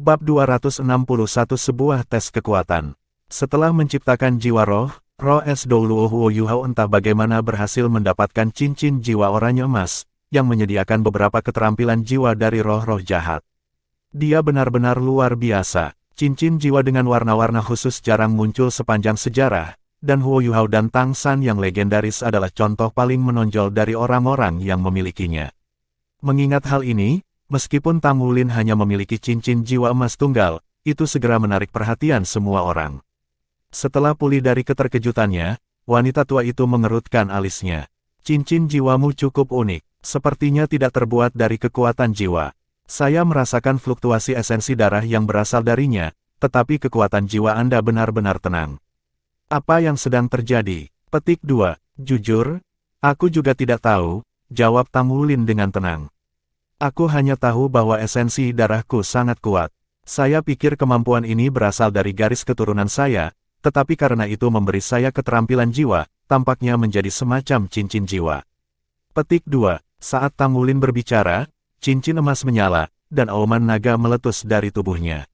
Bab 261 Sebuah tes kekuatan. Setelah menciptakan jiwa roh, Roh SWO Yuhao entah bagaimana berhasil mendapatkan cincin jiwa oranye emas, yang menyediakan beberapa keterampilan jiwa dari roh-roh jahat. Dia benar-benar luar biasa. Cincin jiwa dengan warna-warna khusus jarang muncul sepanjang sejarah, dan Huo Yuhao dan Tang San yang legendaris adalah contoh paling menonjol dari orang-orang yang memilikinya. Mengingat hal ini, meskipun Tang Wulin hanya memiliki cincin jiwa emas tunggal, itu segera menarik perhatian semua orang. Setelah pulih dari keterkejutannya, wanita tua itu mengerutkan alisnya. Cincin jiwamu cukup unik, sepertinya tidak terbuat dari kekuatan jiwa. Saya merasakan fluktuasi esensi darah yang berasal darinya, tetapi kekuatan jiwa Anda benar-benar tenang. Apa yang sedang terjadi? Petik 2. Jujur, aku juga tidak tahu, jawab Tang Wulin dengan tenang. Aku hanya tahu bahwa esensi darahku sangat kuat. Saya pikir kemampuan ini berasal dari garis keturunan saya, tetapi karena itu memberi saya keterampilan jiwa, tampaknya menjadi semacam cincin jiwa. Petik 2. Saat Tang Wulin berbicara, cincin emas menyala, dan auman naga meletus dari tubuhnya.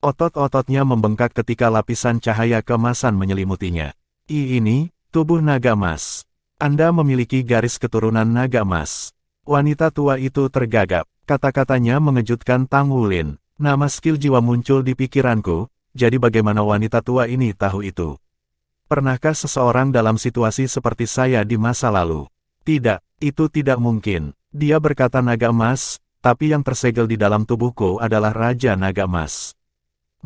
Otot-ototnya membengkak ketika lapisan cahaya keemasan menyelimutinya. Ini, tubuh naga emas. Anda memiliki garis keturunan naga emas. Wanita tua itu tergagap. Kata-katanya mengejutkan Tang Wulin. Nama skill jiwa muncul di pikiranku, jadi bagaimana wanita tua ini tahu itu? Pernahkah seseorang dalam situasi seperti saya di masa lalu? Tidak, itu tidak mungkin. Dia berkata naga emas, tapi yang tersegel di dalam tubuhku adalah Raja Naga Emas.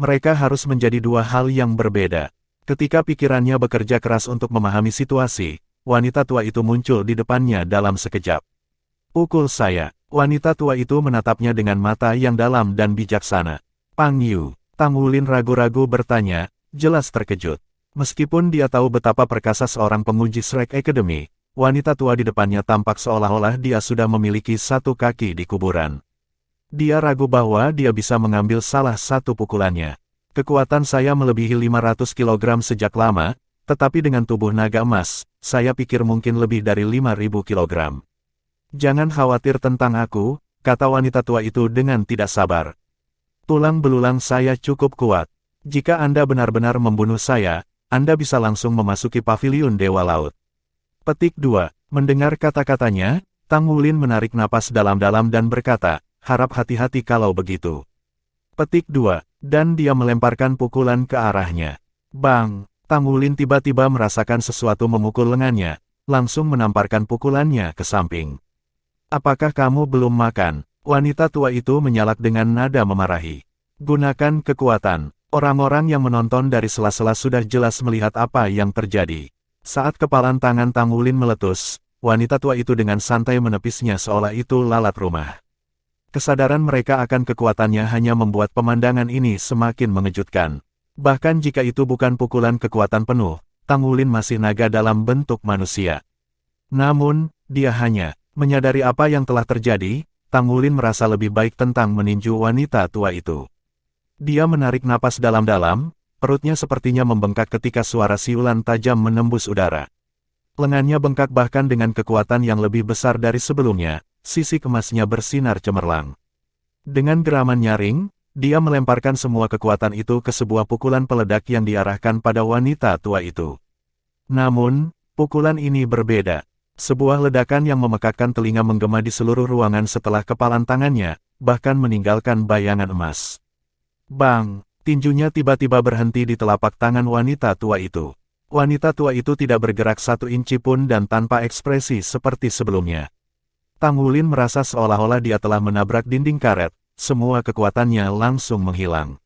Mereka harus menjadi dua hal yang berbeda. Ketika pikirannya bekerja keras untuk memahami situasi, wanita tua itu muncul di depannya dalam sekejap. Pukul saya. Wanita tua itu menatapnya dengan mata yang dalam dan bijaksana. Pang Yu. Tang Wulin ragu-ragu bertanya, jelas terkejut. Meskipun dia tahu betapa perkasa seorang penguji Shrek Academy, wanita tua di depannya tampak seolah-olah dia sudah memiliki satu kaki di kuburan. Dia ragu bahwa dia bisa mengambil salah satu pukulannya. Kekuatan saya melebihi 500 kg sejak lama, tetapi dengan tubuh naga emas, saya pikir mungkin lebih dari 5.000 kg. Jangan khawatir tentang aku, kata wanita tua itu dengan tidak sabar. Tulang belulang saya cukup kuat. Jika Anda benar-benar membunuh saya, Anda bisa langsung memasuki paviliun Dewa Laut. Petik 2. Mendengar kata-katanya, Tang Wulin menarik napas dalam-dalam dan berkata, harap hati-hati kalau begitu. Petik 2. Dan dia melemparkan pukulan ke arahnya. Bang! Tang Wulin tiba-tiba merasakan sesuatu memukul lengannya, langsung menamparkan pukulannya ke samping. Apakah kamu belum makan? Wanita tua itu menyalak dengan nada memarahi. Gunakan kekuatan. Orang-orang yang menonton dari sela-sela sudah jelas melihat apa yang terjadi. Saat kepalan tangan Tang Wulin meletus, wanita tua itu dengan santai menepisnya seolah itu lalat rumah. Kesadaran mereka akan kekuatannya hanya membuat pemandangan ini semakin mengejutkan. Bahkan jika itu bukan pukulan kekuatan penuh, Tang Wulin masih naga dalam bentuk manusia. Namun, dia hanya menyadari apa yang telah terjadi. Tang Wulin merasa lebih baik tentang meninju wanita tua itu. Dia menarik napas dalam-dalam, perutnya sepertinya membengkak ketika suara siulan tajam menembus udara. Lengannya bengkak bahkan dengan kekuatan yang lebih besar dari sebelumnya, sisi emasnya bersinar cemerlang. Dengan geraman nyaring, dia melemparkan semua kekuatan itu ke sebuah pukulan peledak yang diarahkan pada wanita tua itu. Namun, pukulan ini berbeda. Sebuah ledakan yang memekakkan telinga menggema di seluruh ruangan setelah kepalan tangannya, bahkan meninggalkan bayangan emas. Bang! Tinjunya tiba-tiba berhenti di telapak tangan wanita tua itu. Wanita tua itu tidak bergerak 1 inci pun dan tanpa ekspresi seperti sebelumnya. Tang Wulin merasa seolah-olah dia telah menabrak dinding karet, semua kekuatannya langsung menghilang.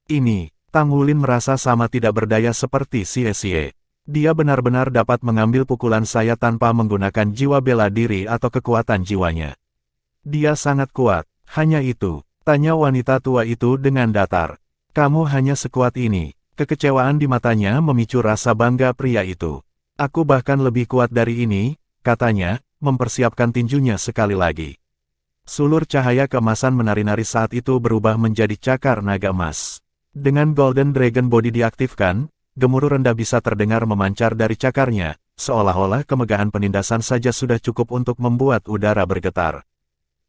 Ini, Tang Wulin merasa sama tidak berdaya seperti Xie. Dia benar-benar dapat mengambil pukulan saya tanpa menggunakan jiwa bela diri atau kekuatan jiwanya. Dia sangat kuat, hanya itu, tanya wanita tua itu dengan datar. Kamu hanya sekuat ini. Kekecewaan di matanya memicu rasa bangga pria itu. Aku bahkan lebih kuat dari ini, katanya, mempersiapkan tinjunya sekali lagi. Sulur cahaya keemasan menari-nari saat itu berubah menjadi cakar naga emas. Dengan Golden Dragon Body diaktifkan, gemuruh rendah bisa terdengar memancar dari cakarnya, seolah-olah kemegahan penindasan saja sudah cukup untuk membuat udara bergetar.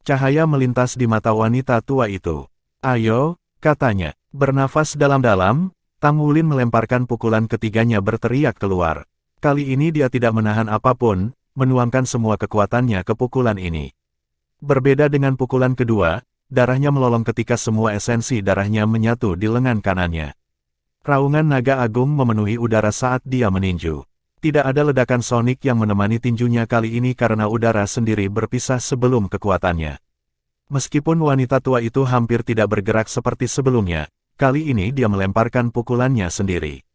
Cahaya melintas di mata wanita tua itu. Ayo, katanya. Bernafas dalam-dalam, Tang Wulin melemparkan pukulan ketiganya berteriak keluar. Kali ini dia tidak menahan apapun, menuangkan semua kekuatannya ke pukulan ini. Berbeda dengan pukulan kedua, darahnya melolong ketika semua esensi darahnya menyatu di lengan kanannya. Raungan naga agung memenuhi udara saat dia meninju. Tidak ada ledakan sonik yang menemani tinjunya kali ini karena udara sendiri berpisah sebelum kekuatannya. Meskipun wanita tua itu hampir tidak bergerak seperti sebelumnya, kali ini dia melemparkan pukulannya sendiri.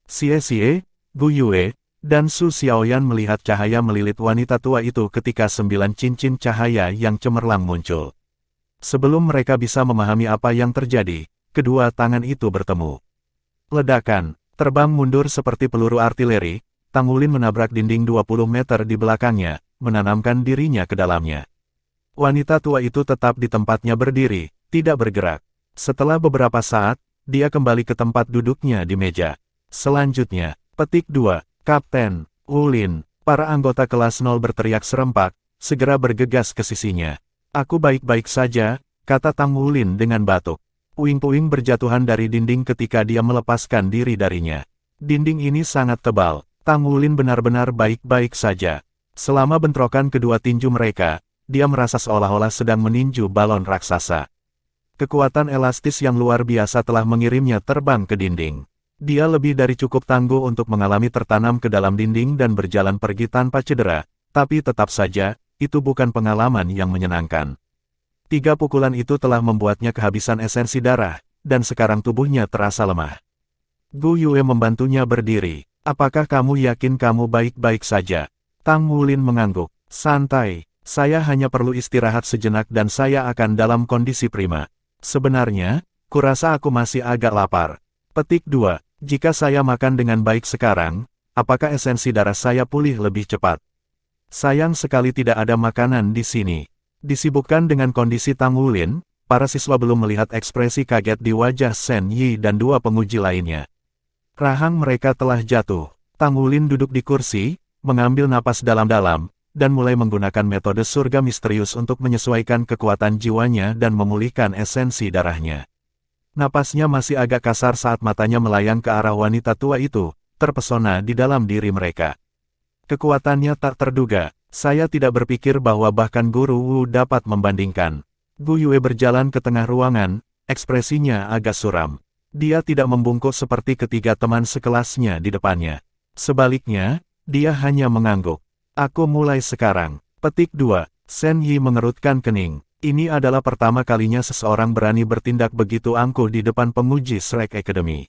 Xie, Gu Yue, dan Su Xiaoyan melihat cahaya melilit wanita tua itu ketika 9 cincin cahaya yang cemerlang muncul. Sebelum mereka bisa memahami apa yang terjadi, kedua tangan itu bertemu. Ledakan, terbang mundur seperti peluru artileri, Tang Wulin menabrak dinding 20 meter di belakangnya, menanamkan dirinya ke dalamnya. Wanita tua itu tetap di tempatnya berdiri, tidak bergerak. Setelah beberapa saat, dia kembali ke tempat duduknya di meja. Selanjutnya, petik 2, Kapten Wulin. Para anggota kelas 0 berteriak serempak, segera bergegas ke sisinya. Aku baik-baik saja, kata Tang Wulin dengan batuk. Puing-puing berjatuhan dari dinding ketika dia melepaskan diri darinya. Dinding ini sangat tebal. Tang Wulin benar-benar baik-baik saja. Selama bentrokan kedua tinju mereka, dia merasa seolah-olah sedang meninju balon raksasa. Kekuatan elastis yang luar biasa telah mengirimnya terbang ke dinding. Dia lebih dari cukup tangguh untuk mengalami tertanam ke dalam dinding dan berjalan pergi tanpa cedera, tapi tetap saja, itu bukan pengalaman yang menyenangkan. 3 pukulan itu telah membuatnya kehabisan esensi darah, dan sekarang tubuhnya terasa lemah. Gu Yue membantunya berdiri. Apakah kamu yakin kamu baik-baik saja? Tang Wulin mengangguk. Santai, saya hanya perlu istirahat sejenak dan saya akan dalam kondisi prima. Sebenarnya, kurasa aku masih agak lapar. Petik 2. Jika saya makan dengan baik sekarang, apakah esensi darah saya pulih lebih cepat? Sayang sekali tidak ada makanan di sini. Disibukkan dengan kondisi Tang Wulin, para siswa belum melihat ekspresi kaget di wajah Shen Yi dan 2 penguji lainnya. Rahang mereka telah jatuh. Tang Wulin duduk di kursi, mengambil napas dalam-dalam, dan mulai menggunakan metode surga misterius untuk menyesuaikan kekuatan jiwanya dan memulihkan esensi darahnya. Napasnya masih agak kasar saat matanya melayang ke arah wanita tua itu, terpesona di dalam diri mereka. Kekuatannya tak terduga, saya tidak berpikir bahwa bahkan Guru Wu dapat membandingkan. Gu Yue berjalan ke tengah ruangan, ekspresinya agak suram. Dia tidak membungkuk seperti ketiga teman sekelasnya di depannya. Sebaliknya, dia hanya mengangguk. Aku mulai sekarang. Petik 2. Shen Yi mengerutkan kening. Ini adalah pertama kalinya seseorang berani bertindak begitu angkuh di depan penguji Shrek Academy.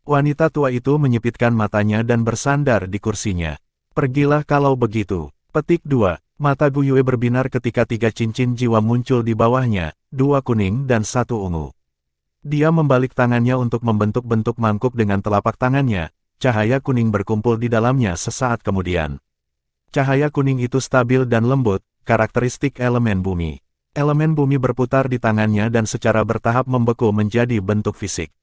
Wanita tua itu menyipitkan matanya dan bersandar di kursinya. Pergilah kalau begitu. Petik 2. Mata Gu Yue berbinar ketika 3 cincin jiwa muncul di bawahnya, 2 kuning dan 1 ungu. Dia membalik tangannya untuk membentuk bentuk mangkuk dengan telapak tangannya, cahaya kuning berkumpul di dalamnya sesaat kemudian. Cahaya kuning itu stabil dan lembut, karakteristik elemen bumi. Elemen bumi berputar di tangannya dan secara bertahap membeku menjadi bentuk fisik.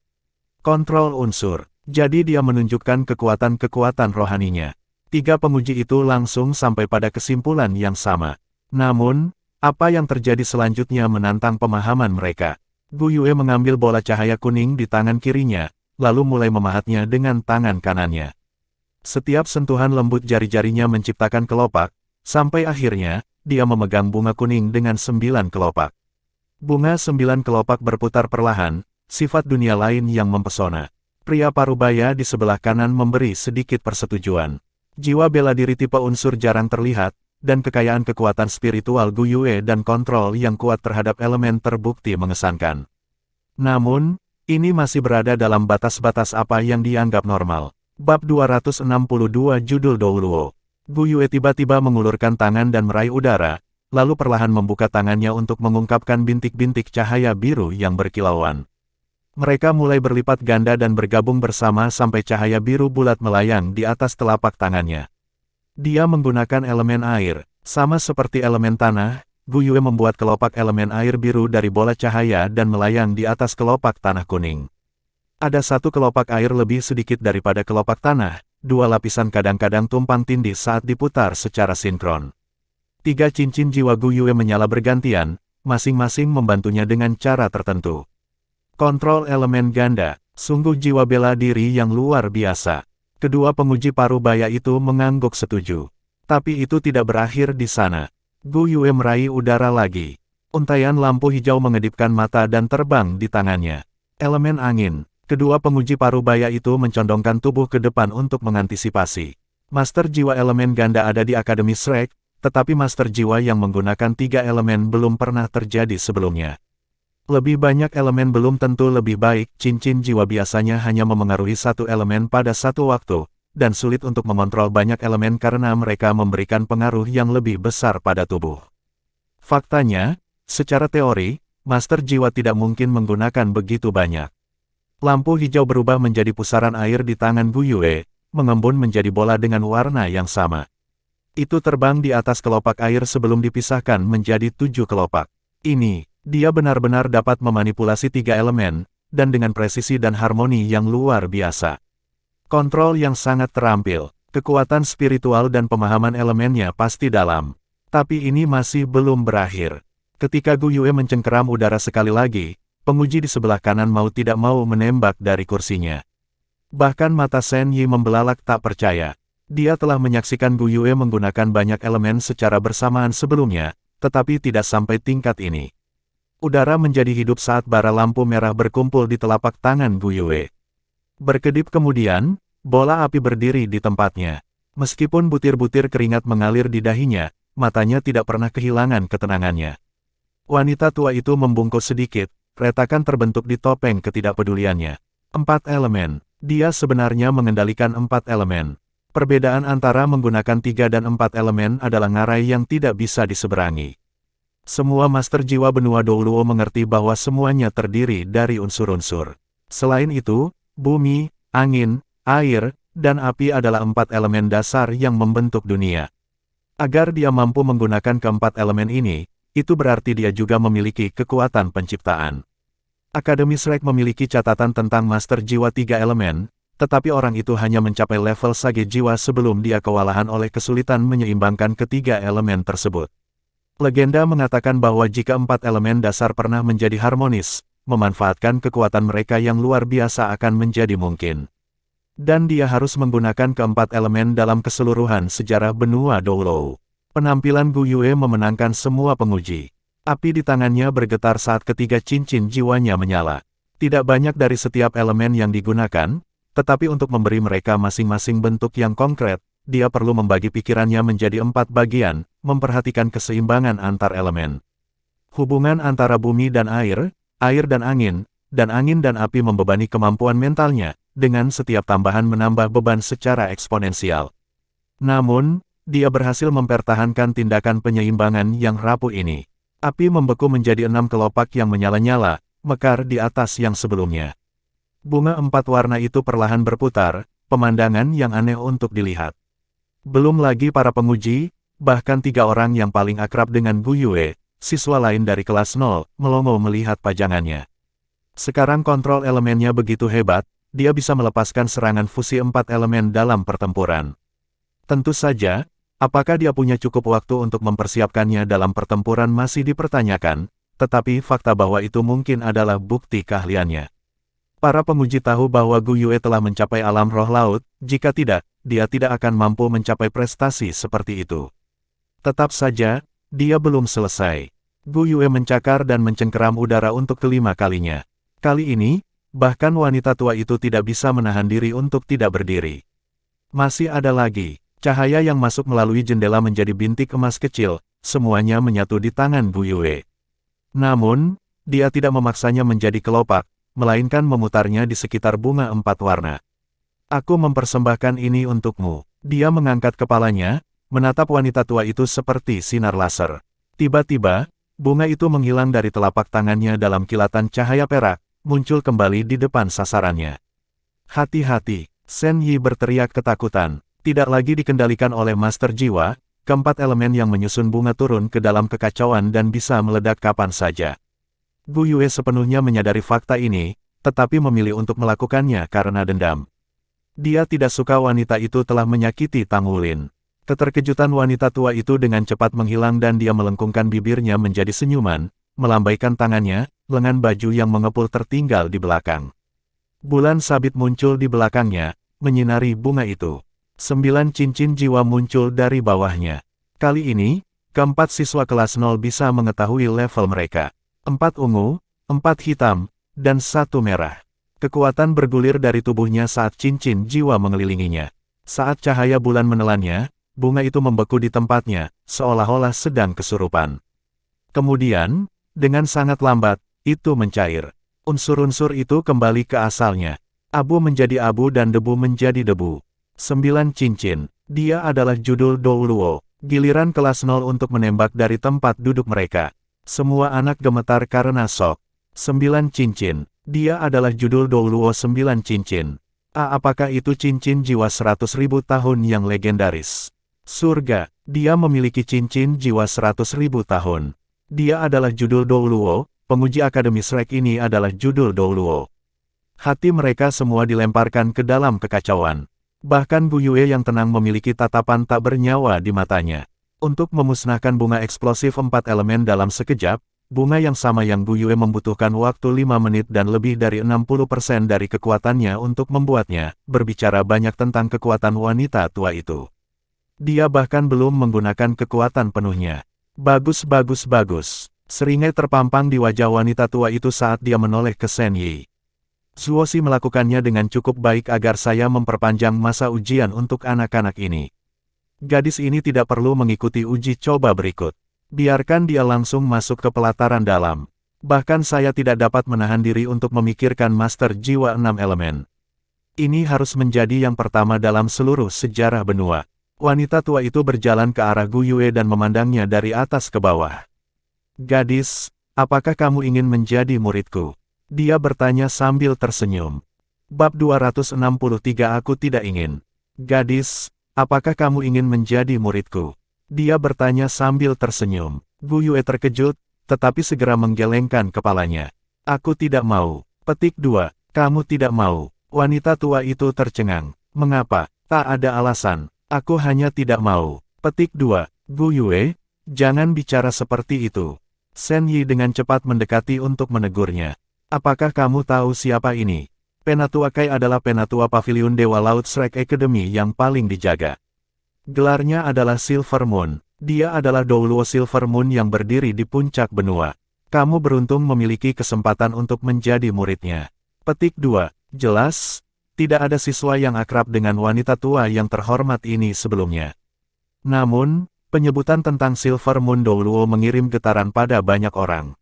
Kontrol unsur. Jadi dia menunjukkan kekuatan-kekuatan rohaninya. 3 penguji itu langsung sampai pada kesimpulan yang sama. Namun, apa yang terjadi selanjutnya menantang pemahaman mereka. Gu Yue mengambil bola cahaya kuning di tangan kirinya, lalu mulai memahatnya dengan tangan kanannya. Setiap sentuhan lembut jari-jarinya menciptakan kelopak, sampai akhirnya, dia memegang bunga kuning dengan 9 kelopak. Bunga 9 kelopak berputar perlahan, sifat dunia lain yang mempesona. Pria parubaya di sebelah kanan memberi sedikit persetujuan. Jiwa bela diri tipe unsur jarang terlihat, dan kekayaan kekuatan spiritual Gu Yue dan kontrol yang kuat terhadap elemen terbukti mengesankan. Namun, ini masih berada dalam batas-batas apa yang dianggap normal. Bab 262 Judul Douluo. Gu Yue tiba-tiba mengulurkan tangan dan meraih udara, lalu perlahan membuka tangannya untuk mengungkapkan bintik-bintik cahaya biru yang berkilauan. Mereka mulai berlipat ganda dan bergabung bersama sampai cahaya biru bulat melayang di atas telapak tangannya. Dia menggunakan elemen air, sama seperti elemen tanah. Gu Yue membuat kelopak elemen air biru dari bola cahaya dan melayang di atas kelopak tanah kuning. Ada 1 kelopak air lebih sedikit daripada kelopak tanah, 2 lapisan kadang-kadang tumpang tindih saat diputar secara sinkron. 3 cincin jiwa Gu Yue menyala bergantian, masing-masing membantunya dengan cara tertentu. Kontrol elemen ganda, sungguh jiwa bela diri yang luar biasa. Kedua penguji parubaya itu mengangguk setuju. Tapi itu tidak berakhir di sana. Gu Yue meraih udara lagi. Untaian lampu hijau mengedipkan mata dan terbang di tangannya. Elemen angin. Kedua penguji parubaya itu mencondongkan tubuh ke depan untuk mengantisipasi. Master jiwa elemen ganda ada di Akademi Shrek, tetapi master jiwa yang menggunakan 3 elemen belum pernah terjadi sebelumnya. Lebih banyak elemen belum tentu lebih baik, cincin jiwa biasanya hanya memengaruhi satu elemen pada satu waktu, dan sulit untuk mengontrol banyak elemen karena mereka memberikan pengaruh yang lebih besar pada tubuh. Faktanya, secara teori, master jiwa tidak mungkin menggunakan begitu banyak. Lampu hijau berubah menjadi pusaran air di tangan Gu Yue, mengembun menjadi bola dengan warna yang sama. Itu terbang di atas kelopak air sebelum dipisahkan menjadi 7 kelopak. Ini, dia benar-benar dapat memanipulasi 3 elemen, dan dengan presisi dan harmoni yang luar biasa. Kontrol yang sangat terampil, kekuatan spiritual dan pemahaman elemennya pasti dalam. Tapi ini masih belum berakhir. Ketika Gu Yue mencengkeram udara sekali lagi, penguji di sebelah kanan mau tidak mau menembak dari kursinya. Bahkan mata Shen Yi membelalak tak percaya. Dia telah menyaksikan Gu Yue menggunakan banyak elemen secara bersamaan sebelumnya, tetapi tidak sampai tingkat ini. Udara menjadi hidup saat bara lampu merah berkumpul di telapak tangan Gu Yue. Berkedip kemudian, bola api berdiri di tempatnya. Meskipun butir-butir keringat mengalir di dahinya, matanya tidak pernah kehilangan ketenangannya. Wanita tua itu membungkuk sedikit. Retakan terbentuk di topeng ketidakpeduliannya. 4 elemen. Dia sebenarnya mengendalikan 4 elemen. Perbedaan antara menggunakan 3 dan 4 elemen adalah ngarai yang tidak bisa diseberangi. Semua master jiwa benua Douluo mengerti bahwa semuanya terdiri dari unsur-unsur. Selain itu, bumi, angin, air, dan api adalah 4 elemen dasar yang membentuk dunia. Agar dia mampu menggunakan keempat elemen ini, itu berarti dia juga memiliki kekuatan penciptaan. Akademi Shrek memiliki catatan tentang master jiwa 3 elemen, tetapi orang itu hanya mencapai level sage jiwa sebelum dia kewalahan oleh kesulitan menyeimbangkan ketiga elemen tersebut. Legenda mengatakan bahwa jika 4 elemen dasar pernah menjadi harmonis, memanfaatkan kekuatan mereka yang luar biasa akan menjadi mungkin. Dan dia harus menggunakan keempat elemen dalam keseluruhan sejarah benua Douluo. Penampilan Gu Yue memenangkan semua penguji. Api di tangannya bergetar saat ketiga cincin jiwanya menyala. Tidak banyak dari setiap elemen yang digunakan, tetapi untuk memberi mereka masing-masing bentuk yang konkret, dia perlu membagi pikirannya menjadi 4 bagian, memperhatikan keseimbangan antar elemen. Hubungan antara bumi dan air dan angin dan api membebani kemampuan mentalnya, dengan setiap tambahan menambah beban secara eksponensial. Namun, dia berhasil mempertahankan tindakan penyeimbangan yang rapuh ini. Api membeku menjadi 6 kelopak yang menyala-nyala, mekar di atas yang sebelumnya. Bunga 4 warna itu perlahan berputar, pemandangan yang aneh untuk dilihat. Belum lagi para penguji, bahkan 3 orang yang paling akrab dengan Gu Yue, siswa lain dari kelas 0, melongo melihat pajangannya. Sekarang kontrol elemennya begitu hebat, dia bisa melepaskan serangan fusi 4 elemen dalam pertempuran. Tentu saja, apakah dia punya cukup waktu untuk mempersiapkannya dalam pertempuran masih dipertanyakan, tetapi fakta bahwa itu mungkin adalah bukti keahliannya. Para penguji tahu bahwa Gu Yue telah mencapai alam roh laut, jika tidak, dia tidak akan mampu mencapai prestasi seperti itu. Tetap saja, dia belum selesai. Gu Yue mencakar dan mencengkeram udara untuk kelima kalinya. Kali ini, bahkan wanita tua itu tidak bisa menahan diri untuk tidak berdiri. Masih ada lagi. Cahaya yang masuk melalui jendela menjadi bintik emas kecil, semuanya menyatu di tangan Gu Yue. Namun, dia tidak memaksanya menjadi kelopak, melainkan memutarnya di sekitar bunga 4 warna. Aku mempersembahkan ini untukmu. Dia mengangkat kepalanya, menatap wanita tua itu seperti sinar laser. Tiba-tiba, bunga itu menghilang dari telapak tangannya dalam kilatan cahaya perak, muncul kembali di depan sasarannya. Hati-hati, Shen Yi berteriak ketakutan. Tidak lagi dikendalikan oleh master jiwa, keempat elemen yang menyusun bunga turun ke dalam kekacauan dan bisa meledak kapan saja. Gu Yue sepenuhnya menyadari fakta ini, tetapi memilih untuk melakukannya karena dendam. Dia tidak suka wanita itu telah menyakiti Tang Wulin. Keterkejutan wanita tua itu dengan cepat menghilang dan dia melengkungkan bibirnya menjadi senyuman, melambaikan tangannya, lengan baju yang mengepul tertinggal di belakang. Bulan sabit muncul di belakangnya, menyinari bunga itu. 9 cincin jiwa muncul dari bawahnya. Kali ini, keempat siswa kelas 0 bisa mengetahui level mereka. 4 ungu, 4 hitam, dan 1 merah. Kekuatan bergulir dari tubuhnya saat cincin jiwa mengelilinginya. Saat cahaya bulan menelannya, bunga itu membeku di tempatnya, seolah-olah sedang kesurupan. Kemudian, dengan sangat lambat, itu mencair. Unsur-unsur itu kembali ke asalnya. Abu menjadi abu dan debu menjadi debu. 9 cincin. Dia adalah judul Douluo. Giliran kelas 0 untuk menembak dari tempat duduk mereka. Semua anak gemetar karena shock. 9 cincin. Dia adalah judul Douluo 9 cincin. Apakah itu cincin jiwa 100.000 tahun yang legendaris? Surga. Dia memiliki cincin jiwa 100.000 tahun. Dia adalah judul Douluo. Penguji Akademi Shrek ini adalah judul Douluo. Hati mereka semua dilemparkan ke dalam kekacauan. Bahkan Gu Yue yang tenang memiliki tatapan tak bernyawa di matanya. Untuk memusnahkan bunga eksplosif 4 elemen dalam sekejap, bunga yang sama yang Gu Yue membutuhkan waktu 5 menit dan lebih dari 60% dari kekuatannya untuk membuatnya, berbicara banyak tentang kekuatan wanita tua itu. Dia bahkan belum menggunakan kekuatan penuhnya. Bagus. Seringai terpampang di wajah wanita tua itu saat dia menoleh ke Shen Yi. Zuoxi melakukannya dengan cukup baik agar saya memperpanjang masa ujian untuk anak-anak ini. Gadis ini tidak perlu mengikuti uji coba berikut. Biarkan dia langsung masuk ke pelataran dalam. Bahkan saya tidak dapat menahan diri untuk memikirkan Master Jiwa 6 Elemen. Ini harus menjadi yang pertama dalam seluruh sejarah benua. Wanita tua itu berjalan ke arah Gu Yue dan memandangnya dari atas ke bawah. Gadis, apakah kamu ingin menjadi muridku? Dia bertanya sambil tersenyum. Bab 263 Aku tidak ingin. Gadis, apakah kamu ingin menjadi muridku? Dia bertanya sambil tersenyum. Gu Yue terkejut, tetapi segera menggelengkan kepalanya. Aku tidak mau. Petik 2. Kamu tidak mau. Wanita tua itu tercengang. Mengapa? Tak ada alasan. Aku hanya tidak mau. Petik 2. Gu Yue, jangan bicara seperti itu. Shen Yi dengan cepat mendekati untuk menegurnya. Apakah kamu tahu siapa ini? Penatua Kai adalah penatua Paviliun Dewa Laut Shrek Academy yang paling dijaga. Gelarnya adalah Silver Moon. Dia adalah Douluo Silver Moon yang berdiri di puncak benua. Kamu beruntung memiliki kesempatan untuk menjadi muridnya. Petik 2. Jelas, tidak ada siswa yang akrab dengan wanita tua yang terhormat ini sebelumnya. Namun, penyebutan tentang Silver Moon Douluo mengirim getaran pada banyak orang.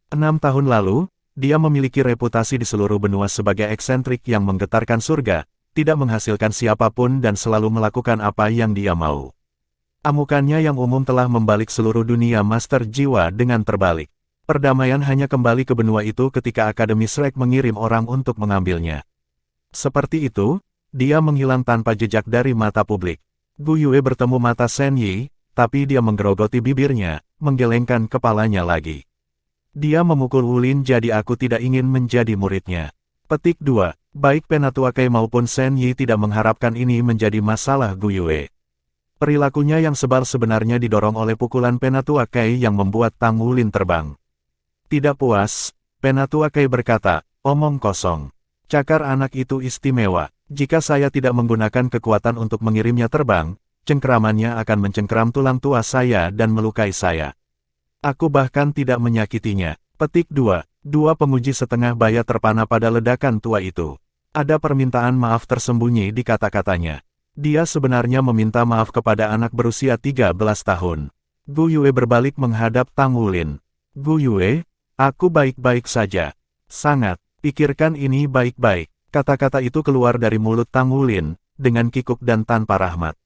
6 tahun lalu, dia memiliki reputasi di seluruh benua sebagai eksentrik yang menggetarkan surga, tidak menghasilkan siapapun dan selalu melakukan apa yang dia mau. Amukannya yang umum telah membalik seluruh dunia Master Jiwa dengan terbalik. Perdamaian hanya kembali ke benua itu ketika Akademi Shrek mengirim orang untuk mengambilnya. Seperti itu, dia menghilang tanpa jejak dari mata publik. Gu Yue bertemu mata Shen Yi, tapi dia menggerogoti bibirnya, menggelengkan kepalanya lagi. Dia memukul Wulin jadi aku tidak ingin menjadi muridnya. Petik 2. Baik Penatua Kai maupun Shen Yi tidak mengharapkan ini menjadi masalah Gu Yue. Perilakunya yang sebal sebenarnya didorong oleh pukulan Penatua Kai yang membuat Tang Wulin terbang. Tidak puas, Penatua Kai berkata, omong kosong. Cakar anak itu istimewa. Jika saya tidak menggunakan kekuatan untuk mengirimnya terbang, cengkeramannya akan mencengkeram tulang tua saya dan melukai saya. Aku bahkan tidak menyakitinya. Petik 2. Dua penguji setengah baya terpana pada ledakan tua itu. Ada permintaan maaf tersembunyi di kata-katanya. Dia sebenarnya meminta maaf kepada anak berusia 13 tahun. Gu Yue berbalik menghadap Tang Wulin. Gu Yue, aku baik-baik saja. Sangat, pikirkan ini baik-baik. Kata-kata itu keluar dari mulut Tang Wulin, dengan kikuk dan tanpa rahmat.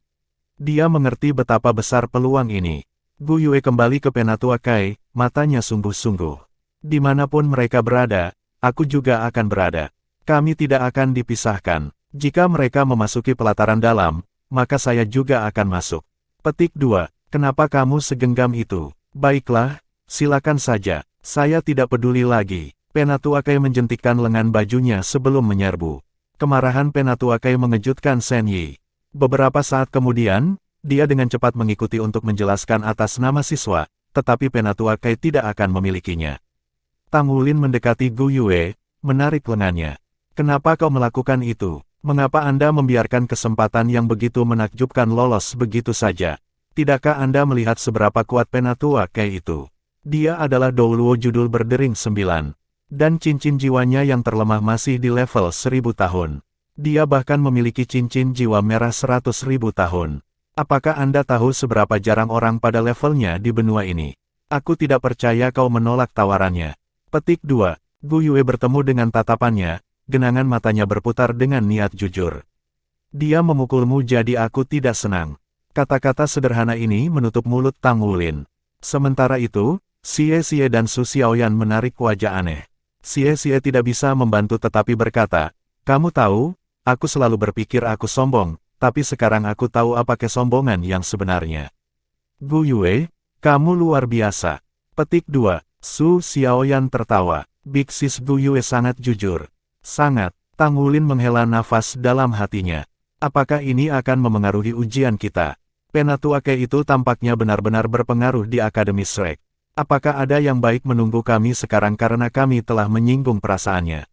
Dia mengerti betapa besar peluang ini. Gu Yue kembali ke Penatua Kai, matanya sungguh-sungguh. Dimanapun mereka berada, aku juga akan berada. Kami tidak akan dipisahkan. Jika mereka memasuki pelataran dalam, maka saya juga akan masuk. Petik 2. Kenapa kamu segenggam itu? Baiklah, silakan saja. Saya tidak peduli lagi. Penatua Kai menjentikkan lengan bajunya sebelum menyerbu. Kemarahan Penatua Kai mengejutkan Shen Yi. Beberapa saat kemudian, dia dengan cepat mengikuti untuk menjelaskan atas nama siswa, tetapi Penatua Kai tidak akan memilikinya. Tang Wulin mendekati Gu Yue, menarik lengannya. Kenapa kau melakukan itu? Mengapa Anda membiarkan kesempatan yang begitu menakjubkan lolos begitu saja? Tidakkah Anda melihat seberapa kuat Penatua Kai itu? Dia adalah Douluo judul berdering 9. Dan cincin jiwanya yang terlemah masih di level 1000 tahun. Dia bahkan memiliki cincin jiwa merah 100.000 tahun. Apakah Anda tahu seberapa jarang orang pada levelnya di benua ini? Aku tidak percaya kau menolak tawarannya. Petik 2. Gu Yue bertemu dengan tatapannya, genangan matanya berputar dengan niat jujur. Dia memukulmu jadi aku tidak senang. Kata-kata sederhana ini menutup mulut Tang Wulin. Sementara itu, Xie Xie dan Su Xiaoyan menarik wajah aneh. Xie Xie tidak bisa membantu tetapi berkata, kamu tahu, aku selalu berpikir aku sombong, tapi sekarang aku tahu apa kesombongan yang sebenarnya. Gu Yue, kamu luar biasa. Petik 2. Su Xiaoyan tertawa. Big Sis Gu Yue sangat jujur. Sangat. Tang Wulin menghela nafas dalam hatinya. Apakah ini akan memengaruhi ujian kita? Penatua Kai itu tampaknya benar-benar berpengaruh di Akademi Shrek. Apakah ada yang baik menunggu kami sekarang karena kami telah menyinggung perasaannya?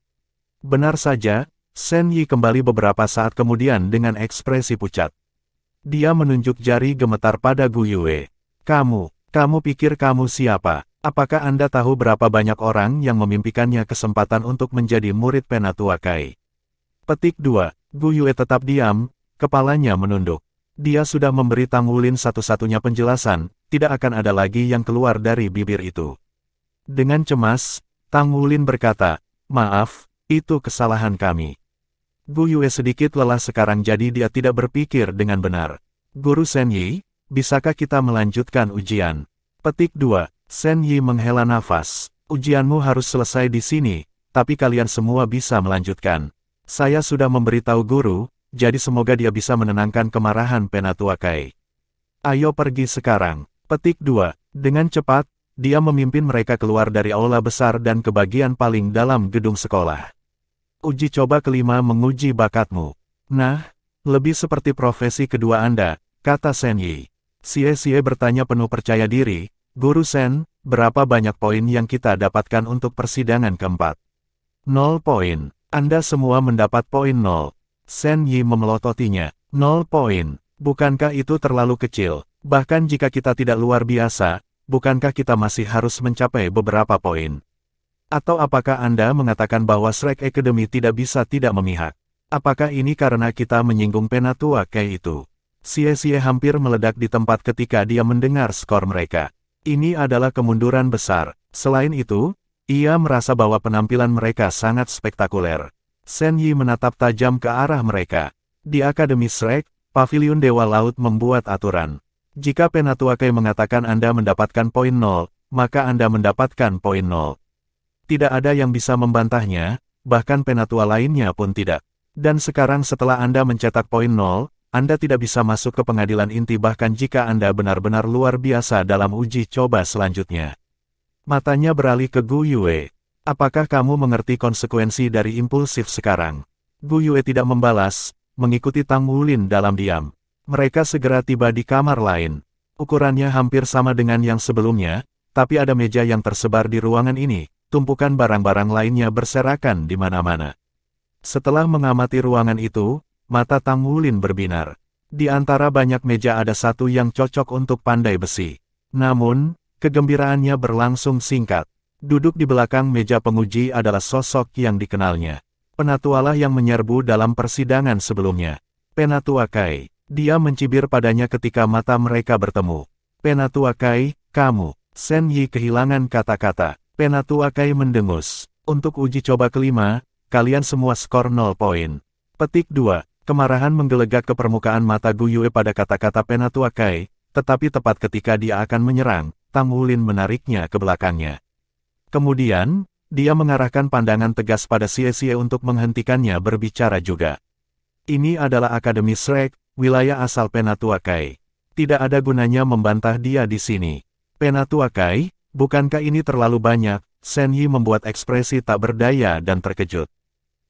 Benar saja, Shen Yi kembali beberapa saat kemudian dengan ekspresi pucat. Dia menunjuk jari gemetar pada Gu Yue. Kamu pikir kamu siapa? Apakah Anda tahu berapa banyak orang yang memimpikannya kesempatan untuk menjadi murid Penatua Kai? Petik 2. Gu Yue tetap diam, kepalanya menunduk. Dia sudah memberi Tang Wulin satu-satunya penjelasan, tidak akan ada lagi yang keluar dari bibir itu. Dengan cemas, Tang Wulin berkata, maaf, itu kesalahan kami. Gu Yue sedikit lelah sekarang jadi dia tidak berpikir dengan benar. Guru Shen Yi, bisakah kita melanjutkan ujian? Petik 2. Shen Yi menghela nafas. Ujianmu harus selesai di sini, tapi kalian semua bisa melanjutkan. Saya sudah memberitahu guru, jadi semoga dia bisa menenangkan kemarahan Penatua Kai. Ayo pergi sekarang. Petik 2. Dengan cepat, dia memimpin mereka keluar dari aula besar dan ke bagian paling dalam gedung sekolah. Uji coba kelima menguji bakatmu. Nah, lebih seperti profesi kedua Anda, kata Shen Yi. Xie Xie bertanya penuh percaya diri, Guru Shen, berapa banyak poin yang kita dapatkan untuk persidangan keempat? 0 poin. Anda semua mendapat poin 0. Shen Yi memelototinya. 0 poin. Bukankah itu terlalu kecil? Bahkan jika kita tidak luar biasa, bukankah kita masih harus mencapai beberapa poin? Atau apakah Anda mengatakan bahwa Shrek Academy tidak bisa tidak memihak? Apakah ini karena kita menyinggung Penatua Kai itu? Xie Xie hampir meledak di tempat ketika dia mendengar skor mereka. Ini adalah kemunduran besar. Selain itu, ia merasa bahwa penampilan mereka sangat spektakuler. Shen Yi menatap tajam ke arah mereka. Di Akademi Shrek, Paviliun Dewa Laut membuat aturan. Jika Penatua Kai mengatakan Anda mendapatkan poin 0, maka Anda mendapatkan poin 0. Tidak ada yang bisa membantahnya, bahkan Penatua lainnya pun tidak. Dan sekarang setelah Anda mencetak poin 0, Anda tidak bisa masuk ke pengadilan inti bahkan jika Anda benar-benar luar biasa dalam uji coba selanjutnya. Matanya beralih ke Gu Yue. Apakah kamu mengerti konsekuensi dari impulsif sekarang? Gu Yue tidak membalas, mengikuti Tang Wulin dalam diam. Mereka segera tiba di kamar lain. Ukurannya hampir sama dengan yang sebelumnya, tapi ada meja yang tersebar di ruangan ini, tumpukan barang-barang lainnya berserakan di mana-mana. Setelah mengamati ruangan itu, mata Tang Wulin berbinar. Di antara banyak meja ada satu yang cocok untuk pandai besi. Namun, kegembiraannya berlangsung singkat. Duduk di belakang meja penguji adalah sosok yang dikenalnya. Penatualah yang menyerbu dalam persidangan sebelumnya. Penatua Kai. Dia mencibir padanya ketika mata mereka bertemu. Penatua Kai, kamu. Shen Yi kehilangan kata-kata. Penatua Kai mendengus. Untuk uji coba kelima, kalian semua skor 0 poin. Petik 2. Kemarahan menggelegak ke permukaan mata Gu Yue pada kata-kata Penatua Kai, tetapi tepat ketika dia akan menyerang, Tang Wulin menariknya ke belakangnya. Kemudian, dia mengarahkan pandangan tegas pada Xie Xie untuk menghentikannya berbicara juga. Ini adalah Akademi Shrek, wilayah asal Penatua Kai. Tidak ada gunanya membantah dia di sini. Penatua Kai, bukankah ini terlalu banyak? Shen Yi membuat ekspresi tak berdaya dan terkejut.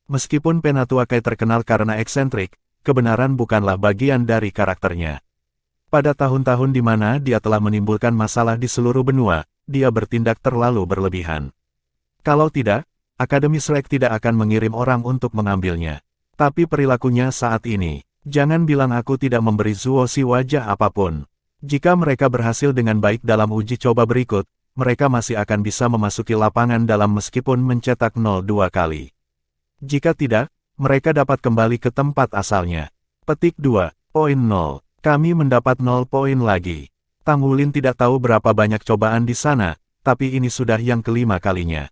Meskipun Penatua Kai terkenal karena eksentrik, kebenaran bukanlah bagian dari karakternya. Pada tahun-tahun di mana dia telah menimbulkan masalah di seluruh benua, dia bertindak terlalu berlebihan. Kalau tidak, Akademi Shrek tidak akan mengirim orang untuk mengambilnya. Tapi perilakunya saat ini, jangan bilang aku tidak memberi Zuoshi wajah apapun. Jika mereka berhasil dengan baik dalam uji coba berikut, mereka masih akan bisa memasuki lapangan dalam meskipun mencetak 0-2 kali. Jika tidak, mereka dapat kembali ke tempat asalnya. Petik 2.0. Kami mendapat 0 poin lagi. Tang Wulin tidak tahu berapa banyak cobaan di sana, tapi ini sudah yang kelima kalinya.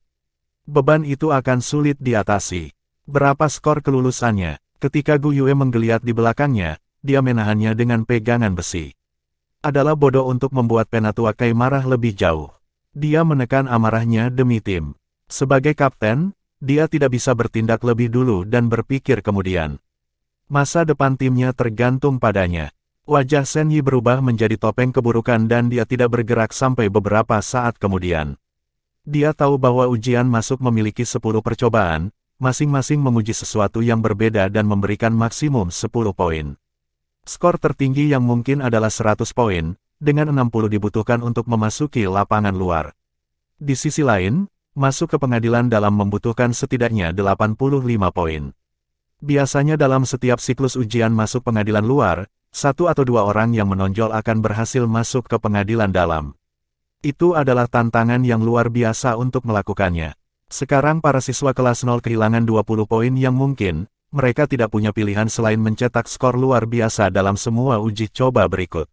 Beban itu akan sulit diatasi. Berapa skor kelulusannya? Ketika Gu Yue menggeliat di belakangnya, dia menahannya dengan pegangan besi. Adalah bodoh untuk membuat Penatua Kai marah lebih jauh. Dia menekan amarahnya demi tim. Sebagai kapten, dia tidak bisa bertindak lebih dulu dan berpikir kemudian. Masa depan timnya tergantung padanya. Wajah Shen Yi berubah menjadi topeng keburukan dan dia tidak bergerak sampai beberapa saat kemudian. Dia tahu bahwa ujian masuk memiliki 10 percobaan, masing-masing menguji sesuatu yang berbeda dan memberikan maksimum 10 poin. Skor tertinggi yang mungkin adalah 100 poin, dengan 60 dibutuhkan untuk memasuki lapangan luar. Di sisi lain, masuk ke pengadilan dalam membutuhkan setidaknya 85 poin. Biasanya dalam setiap siklus ujian masuk pengadilan luar, 1 atau 2 orang yang menonjol akan berhasil masuk ke pengadilan dalam. Itu adalah tantangan yang luar biasa untuk melakukannya. Sekarang para siswa kelas 0 kehilangan 20 poin yang mungkin, mereka tidak punya pilihan selain mencetak skor luar biasa dalam semua uji coba berikut.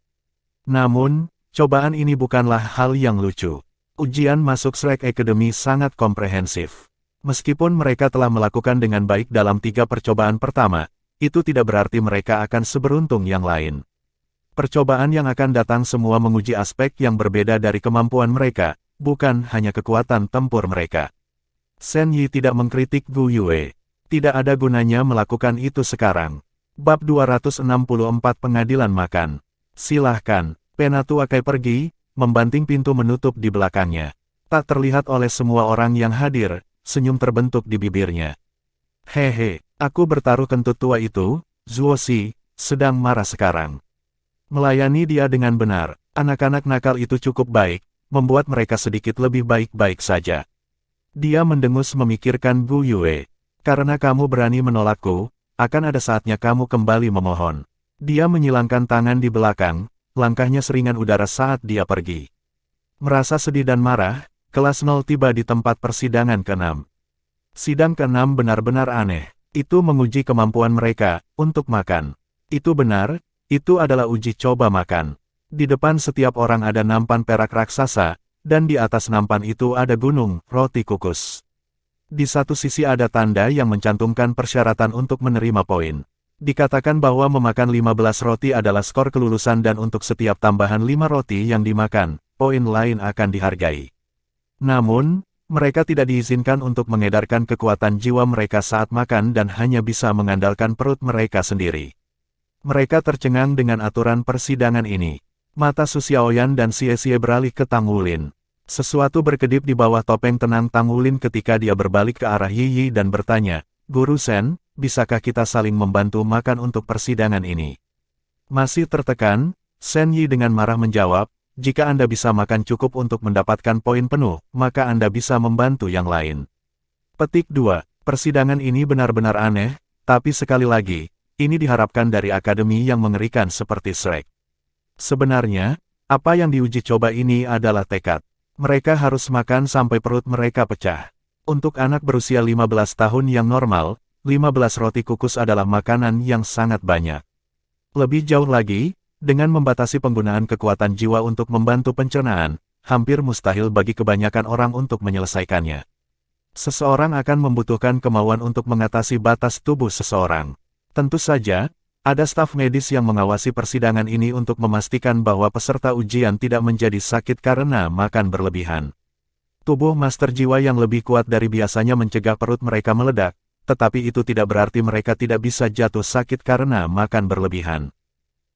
Namun, cobaan ini bukanlah hal yang lucu. Ujian masuk Shrek Academy sangat komprehensif. Meskipun mereka telah melakukan dengan baik dalam 3 percobaan pertama, itu tidak berarti mereka akan seberuntung yang lain. Percobaan yang akan datang semua menguji aspek yang berbeda dari kemampuan mereka, bukan hanya kekuatan tempur mereka. Shen Yi tidak mengkritik Gu Yue. Tidak ada gunanya melakukan itu sekarang. Bab 264 Pengadilan Makan. Silahkan, Penatua Kai pergi, membanting pintu menutup di belakangnya. Tak terlihat oleh semua orang yang hadir, senyum terbentuk di bibirnya. Hehe, aku bertaruh kentut tua itu, Zuoshi, sedang marah sekarang. Melayani dia dengan benar, anak-anak nakal itu cukup baik, membuat mereka sedikit lebih baik-baik saja. Dia mendengus memikirkan Gu Yue. Karena kamu berani menolakku, akan ada saatnya kamu kembali memohon. Dia menyilangkan tangan di belakang, langkahnya seringan udara saat dia pergi. Merasa sedih dan marah, kelas 0 tiba di tempat persidangan ke-6. Sidang ke-6 benar-benar aneh. Itu menguji kemampuan mereka untuk makan. Itu benar, itu adalah uji coba makan. Di depan setiap orang ada nampan perak raksasa, dan di atas nampan itu ada gunung roti kukus. Di satu sisi ada tanda yang mencantumkan persyaratan untuk menerima poin. Dikatakan bahwa memakan 15 roti adalah skor kelulusan dan untuk setiap tambahan 5 roti yang dimakan, poin lain akan dihargai. Namun, mereka tidak diizinkan untuk mengedarkan kekuatan jiwa mereka saat makan dan hanya bisa mengandalkan perut mereka sendiri. Mereka tercengang dengan aturan persidangan ini. Mata Su Xiaoyan dan Xie Xie beralih ke Tang Wulin. Sesuatu berkedip di bawah topeng tenang Tang Wulin ketika dia berbalik ke arah Yi Yi dan bertanya, Guru Shen, bisakah kita saling membantu makan untuk persidangan ini? Masih tertekan, Shen Yi dengan marah menjawab, jika Anda bisa makan cukup untuk mendapatkan poin penuh, maka Anda bisa membantu yang lain. Petik 2. Persidangan ini benar-benar aneh, tapi sekali lagi, ini diharapkan dari akademi yang mengerikan seperti Shrek. Sebenarnya, apa yang diuji coba ini adalah tekad. Mereka harus makan sampai perut mereka pecah. Untuk anak berusia 15 tahun yang normal, 15 roti kukus adalah makanan yang sangat banyak. Lebih jauh lagi, dengan membatasi penggunaan kekuatan jiwa untuk membantu pencernaan, hampir mustahil bagi kebanyakan orang untuk menyelesaikannya. Seseorang akan membutuhkan kemauan untuk mengatasi batas tubuh seseorang. Tentu saja, ada staf medis yang mengawasi persidangan ini untuk memastikan bahwa peserta ujian tidak menjadi sakit karena makan berlebihan. Tubuh master jiwa yang lebih kuat dari biasanya mencegah perut mereka meledak, tetapi itu tidak berarti mereka tidak bisa jatuh sakit karena makan berlebihan.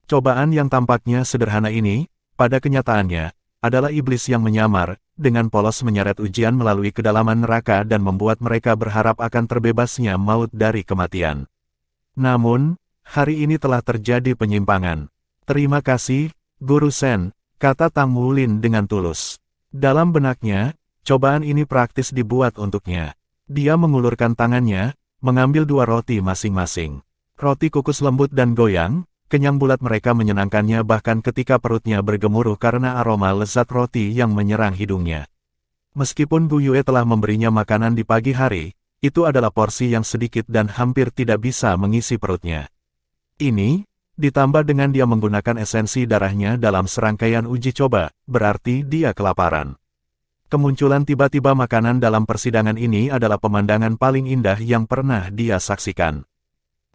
Cobaan yang tampaknya sederhana ini, pada kenyataannya, adalah iblis yang menyamar, dengan polos menyeret ujian melalui kedalaman neraka dan membuat mereka berharap akan terbebasnya maut dari kematian. Namun, hari ini telah terjadi penyimpangan. Terima kasih, Guru Sen, kata Tang Wulin dengan tulus. Dalam benaknya, cobaan ini praktis dibuat untuknya. Dia mengulurkan tangannya, mengambil 2 roti masing-masing. Roti kukus lembut dan goyang, kenyang bulat mereka menyenangkannya bahkan ketika perutnya bergemuruh karena aroma lezat roti yang menyerang hidungnya. Meskipun Gu Yue telah memberinya makanan di pagi hari, itu adalah porsi yang sedikit dan hampir tidak bisa mengisi perutnya. Ini, ditambah dengan dia menggunakan esensi darahnya dalam serangkaian uji coba, berarti dia kelaparan. Kemunculan tiba-tiba makanan dalam persidangan ini adalah pemandangan paling indah yang pernah dia saksikan.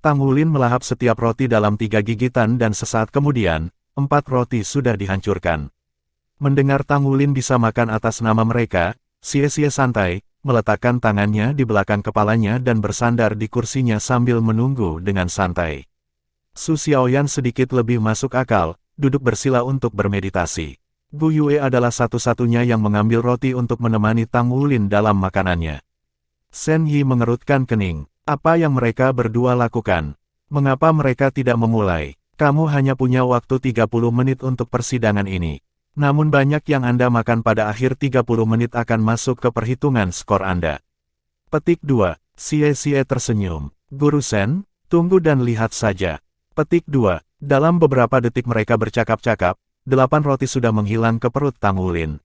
Tang Wulin melahap setiap roti dalam 3 gigitan dan sesaat kemudian, 4 roti sudah dihancurkan. Mendengar Tang Wulin bisa makan atas nama mereka, Xie Xie santai, meletakkan tangannya di belakang kepalanya dan bersandar di kursinya sambil menunggu dengan santai. Su Xiaoyan sedikit lebih masuk akal, duduk bersila untuk bermeditasi. Gu Yue adalah satu-satunya yang mengambil roti untuk menemani Tang Wulin dalam makanannya. Sen Yi mengerutkan kening. Apa yang mereka berdua lakukan? Mengapa mereka tidak memulai? Kamu hanya punya waktu 30 menit untuk persidangan ini. Namun banyak yang Anda makan pada akhir 30 menit akan masuk ke perhitungan skor Anda. Petik 2. Xie Xie tersenyum. Guru Sen, tunggu dan lihat saja. Petik 2. Dalam beberapa detik mereka bercakap-cakap, 8 roti sudah menghilang ke perut Tang Wulin.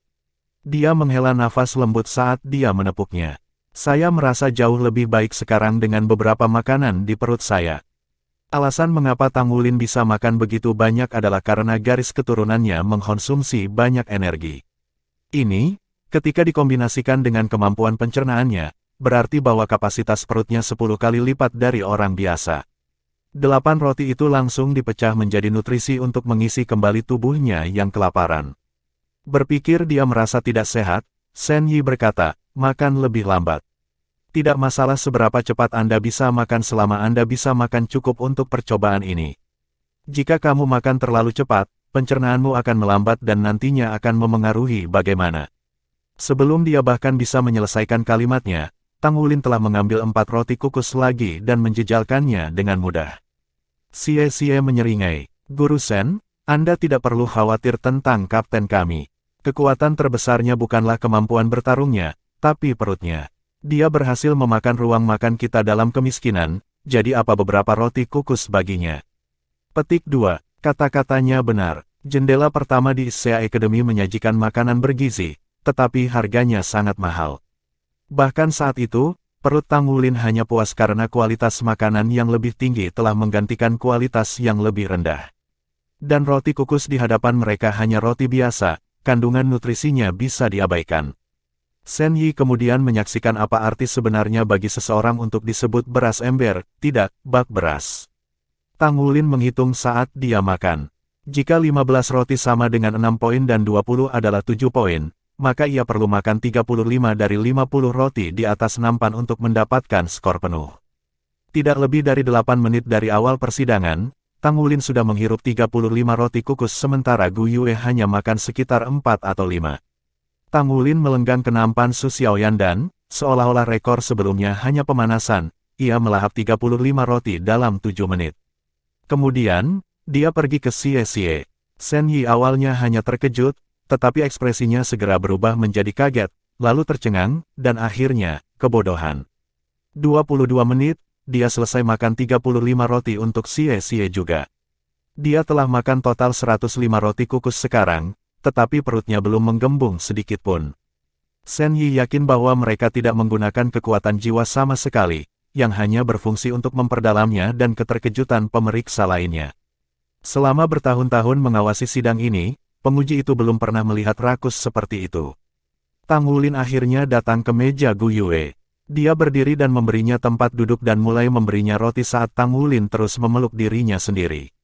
Dia menghela nafas lembut saat dia menepuknya. Saya merasa jauh lebih baik sekarang dengan beberapa makanan di perut saya. Alasan mengapa Tang Wulin bisa makan begitu banyak adalah karena garis keturunannya mengkonsumsi banyak energi. Ini, ketika dikombinasikan dengan kemampuan pencernaannya, berarti bahwa kapasitas perutnya 10 kali lipat dari orang biasa. 8 roti itu langsung dipecah menjadi nutrisi untuk mengisi kembali tubuhnya yang kelaparan. Berpikir dia merasa tidak sehat, Sen Yi berkata, makan lebih lambat. Tidak masalah seberapa cepat Anda bisa makan selama Anda bisa makan cukup untuk percobaan ini. Jika kamu makan terlalu cepat, pencernaanmu akan melambat dan nantinya akan memengaruhi bagaimana. Sebelum dia bahkan bisa menyelesaikan kalimatnya, Tang Wulin telah mengambil 4 roti kukus lagi dan menjejalkannya dengan mudah. Xie Xie menyeringai, Guru Sen, Anda tidak perlu khawatir tentang kapten kami. Kekuatan terbesarnya bukanlah kemampuan bertarungnya, tapi perutnya. Dia berhasil memakan ruang makan kita dalam kemiskinan, jadi apa beberapa roti kukus baginya. Petik 2. Kata-katanya benar. Jendela pertama di Sea Academy menyajikan makanan bergizi, tetapi harganya sangat mahal. Bahkan saat itu, perut Tang Wulin hanya puas karena kualitas makanan yang lebih tinggi telah menggantikan kualitas yang lebih rendah. Dan roti kukus di hadapan mereka hanya roti biasa, kandungan nutrisinya bisa diabaikan. Sen Yi kemudian menyaksikan apa arti sebenarnya bagi seseorang untuk disebut beras ember, tidak bak beras. Tang Wulin menghitung saat dia makan. Jika 15 roti sama dengan 6 poin dan 20 adalah 7 poin, maka ia perlu makan 35 dari 50 roti di atas nampan untuk mendapatkan skor penuh. Tidak lebih dari 8 menit dari awal persidangan, Tang Wulin sudah menghirup 35 roti kukus sementara Gu Yue hanya makan sekitar 4 atau 5. Tang Wulin melenggang ke nampan Su Xiaoyan dan, seolah-olah rekor sebelumnya hanya pemanasan, ia melahap 35 roti dalam 7 menit. Kemudian, dia pergi ke Xie Xie. Sen Yi awalnya hanya terkejut, tetapi ekspresinya segera berubah menjadi kaget, lalu tercengang, dan akhirnya, kebodohan. 22 menit, dia selesai makan 35 roti untuk Xie Xie juga. Dia telah makan total 105 roti kukus sekarang, tetapi perutnya belum menggembung sedikit pun. Sen Yi yakin bahwa mereka tidak menggunakan kekuatan jiwa sama sekali, yang hanya berfungsi untuk memperdalamnya dan keterkejutan pemeriksa lainnya. Selama bertahun-tahun mengawasi sidang ini, penguji itu belum pernah melihat rakus seperti itu. Tang Wulin akhirnya datang ke meja Gu Yue. Dia berdiri dan memberinya tempat duduk dan mulai memberinya roti saat Tang Wulin terus memeluk dirinya sendiri.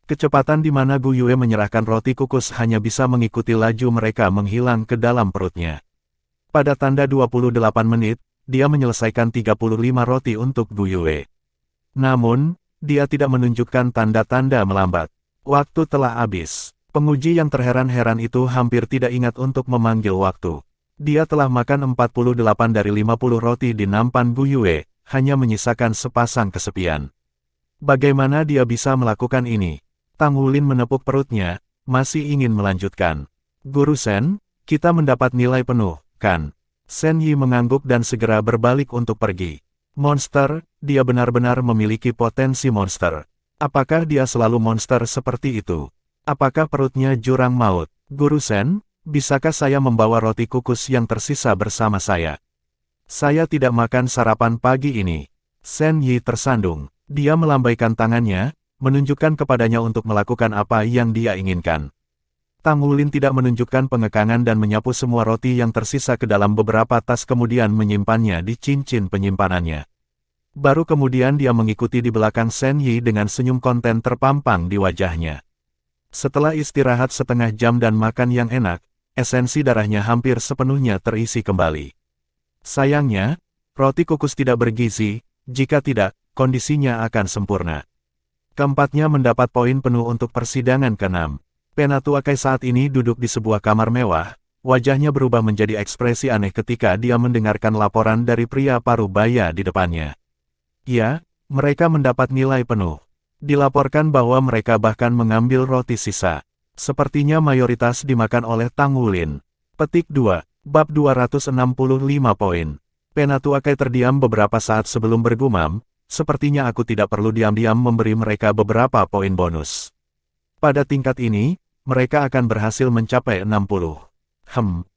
Kecepatan di mana Gu Yue menyerahkan roti kukus hanya bisa mengikuti laju mereka menghilang ke dalam perutnya. Pada tanda 28 menit, dia menyelesaikan 35 roti untuk Gu Yue. Namun, dia tidak menunjukkan tanda-tanda melambat. Waktu telah habis. Penguji yang terheran-heran itu hampir tidak ingat untuk memanggil waktu. Dia telah makan 48 dari 50 roti di nampan Gu Yue, hanya menyisakan sepasang kesepian. Bagaimana dia bisa melakukan ini? Tang Wulin menepuk perutnya, masih ingin melanjutkan. Guru Sen, kita mendapat nilai penuh, kan? Sen Yi mengangguk dan segera berbalik untuk pergi. Monster, dia benar-benar memiliki potensi monster. Apakah dia selalu monster seperti itu? Apakah perutnya jurang maut? Guru Sen, bisakah saya membawa roti kukus yang tersisa bersama saya? Saya tidak makan sarapan pagi ini. Sen Yi tersandung. Dia melambaikan tangannya, menunjukkan kepadanya untuk melakukan apa yang dia inginkan. Tang Wulin tidak menunjukkan pengekangan dan menyapu semua roti yang tersisa ke dalam beberapa tas kemudian menyimpannya di cincin penyimpanannya. Baru kemudian dia mengikuti di belakang Sen Yi dengan senyum konten terpampang di wajahnya. Setelah istirahat setengah jam dan makan yang enak, esensi darahnya hampir sepenuhnya terisi kembali. Sayangnya, roti kukus tidak bergizi, jika tidak, kondisinya akan sempurna. Keempatnya mendapat poin penuh untuk persidangan ke-6. Penatu Akai saat ini duduk di sebuah kamar mewah, wajahnya berubah menjadi ekspresi aneh ketika dia mendengarkan laporan dari pria paruh baya di depannya. Ya, mereka mendapat nilai penuh. Dilaporkan bahwa mereka bahkan mengambil roti sisa. Sepertinya mayoritas dimakan oleh Tang Wulin. Petik 2, bab 265 poin. Penatu Akai terdiam beberapa saat sebelum bergumam, sepertinya aku tidak perlu diam-diam memberi mereka beberapa poin bonus. Pada tingkat ini, mereka akan berhasil mencapai 60.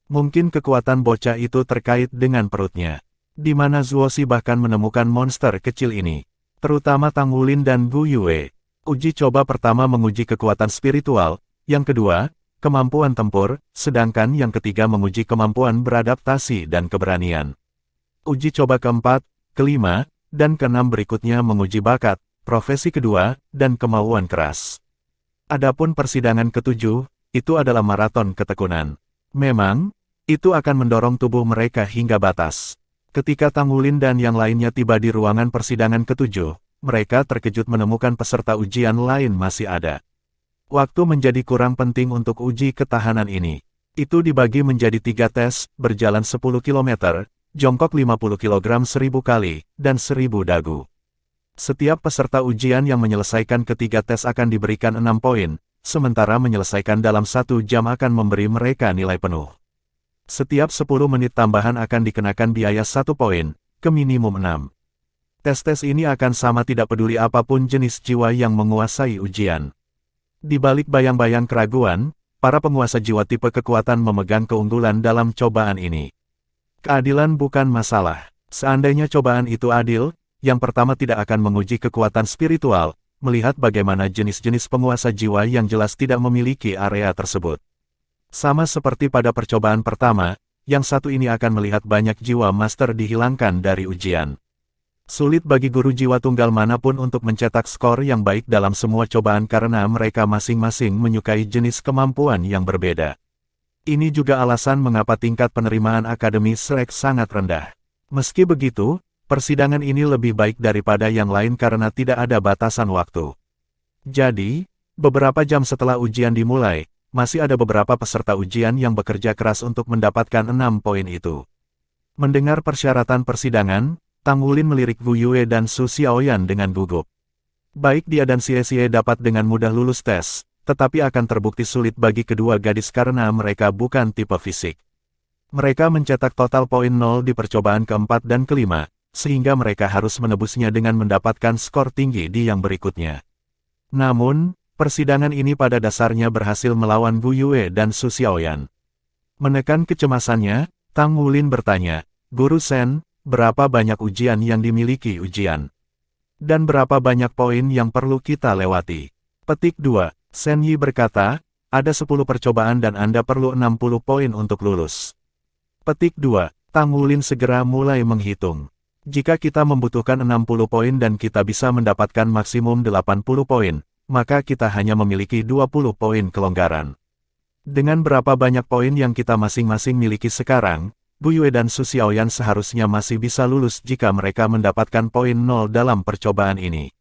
Mungkin kekuatan bocah itu terkait dengan perutnya. Di mana Zuoxi bahkan menemukan monster kecil ini. Terutama Tang Wulin dan Gu Yue. Uji coba pertama menguji kekuatan spiritual, yang kedua, kemampuan tempur, sedangkan yang ketiga menguji kemampuan beradaptasi dan keberanian. Uji coba keempat, kelima, dan keenam berikutnya menguji bakat, profesi kedua, dan kemauan keras. Adapun persidangan ketujuh, itu adalah maraton ketekunan. Memang, itu akan mendorong tubuh mereka hingga batas. Ketika Tang Wulin dan yang lainnya tiba di ruangan persidangan ketujuh, mereka terkejut menemukan peserta ujian lain masih ada. Waktu menjadi kurang penting untuk uji ketahanan ini. Itu dibagi menjadi 3 tes, berjalan 10 km, jongkok 50 kg 1000 kali, dan 1000 dagu. Setiap peserta ujian yang menyelesaikan ketiga tes akan diberikan 6 poin, sementara menyelesaikan dalam 1 jam akan memberi mereka nilai penuh. Setiap 10 menit tambahan akan dikenakan biaya 1 poin, ke minimum 6. Tes-tes ini akan sama tidak peduli apapun jenis jiwa yang menguasai ujian. Di balik bayang-bayang keraguan, para penguasa jiwa tipe kekuatan memegang keunggulan dalam cobaan ini. Keadilan bukan masalah. Seandainya cobaan itu adil, yang pertama tidak akan menguji kekuatan spiritual, melihat bagaimana jenis-jenis penguasa jiwa yang jelas tidak memiliki area tersebut. Sama seperti pada percobaan pertama, yang satu ini akan melihat banyak jiwa master dihilangkan dari ujian. Sulit bagi guru jiwa tunggal manapun untuk mencetak skor yang baik dalam semua cobaan karena mereka masing-masing menyukai jenis kemampuan yang berbeda. Ini juga alasan mengapa tingkat penerimaan Akademi Shrek sangat rendah. Meski begitu, persidangan ini lebih baik daripada yang lain karena tidak ada batasan waktu. Jadi, beberapa jam setelah ujian dimulai, masih ada beberapa peserta ujian yang bekerja keras untuk mendapatkan 6 poin itu. Mendengar persyaratan persidangan, Tang Wulin melirik Gu Yue dan Su Xiaoyan dengan gugup. Baik dia dan Xie Xie dapat dengan mudah lulus tes, tetapi akan terbukti sulit bagi kedua gadis karena mereka bukan tipe fisik. Mereka mencetak total poin 0 di percobaan keempat dan kelima, sehingga mereka harus menebusnya dengan mendapatkan skor tinggi di yang berikutnya. Namun, persidangan ini pada dasarnya berhasil melawan Gu Yue dan Su Xiaoyan. Menekan kecemasannya, Tang Wulin bertanya, Guru Sen, berapa banyak ujian yang dimiliki ujian? Dan berapa banyak poin yang perlu kita lewati? Petik 2, Sen Yi berkata, ada 10 percobaan dan Anda perlu 60 poin untuk lulus. Petik 2, Tang Wulin segera mulai menghitung. Jika kita membutuhkan 60 poin dan kita bisa mendapatkan maksimum 80 poin, maka kita hanya memiliki 20 poin kelonggaran. Dengan berapa banyak poin yang kita masing-masing miliki sekarang, Gu Yue dan Su Xiaoyan seharusnya masih bisa lulus jika mereka mendapatkan poin 0 dalam percobaan ini.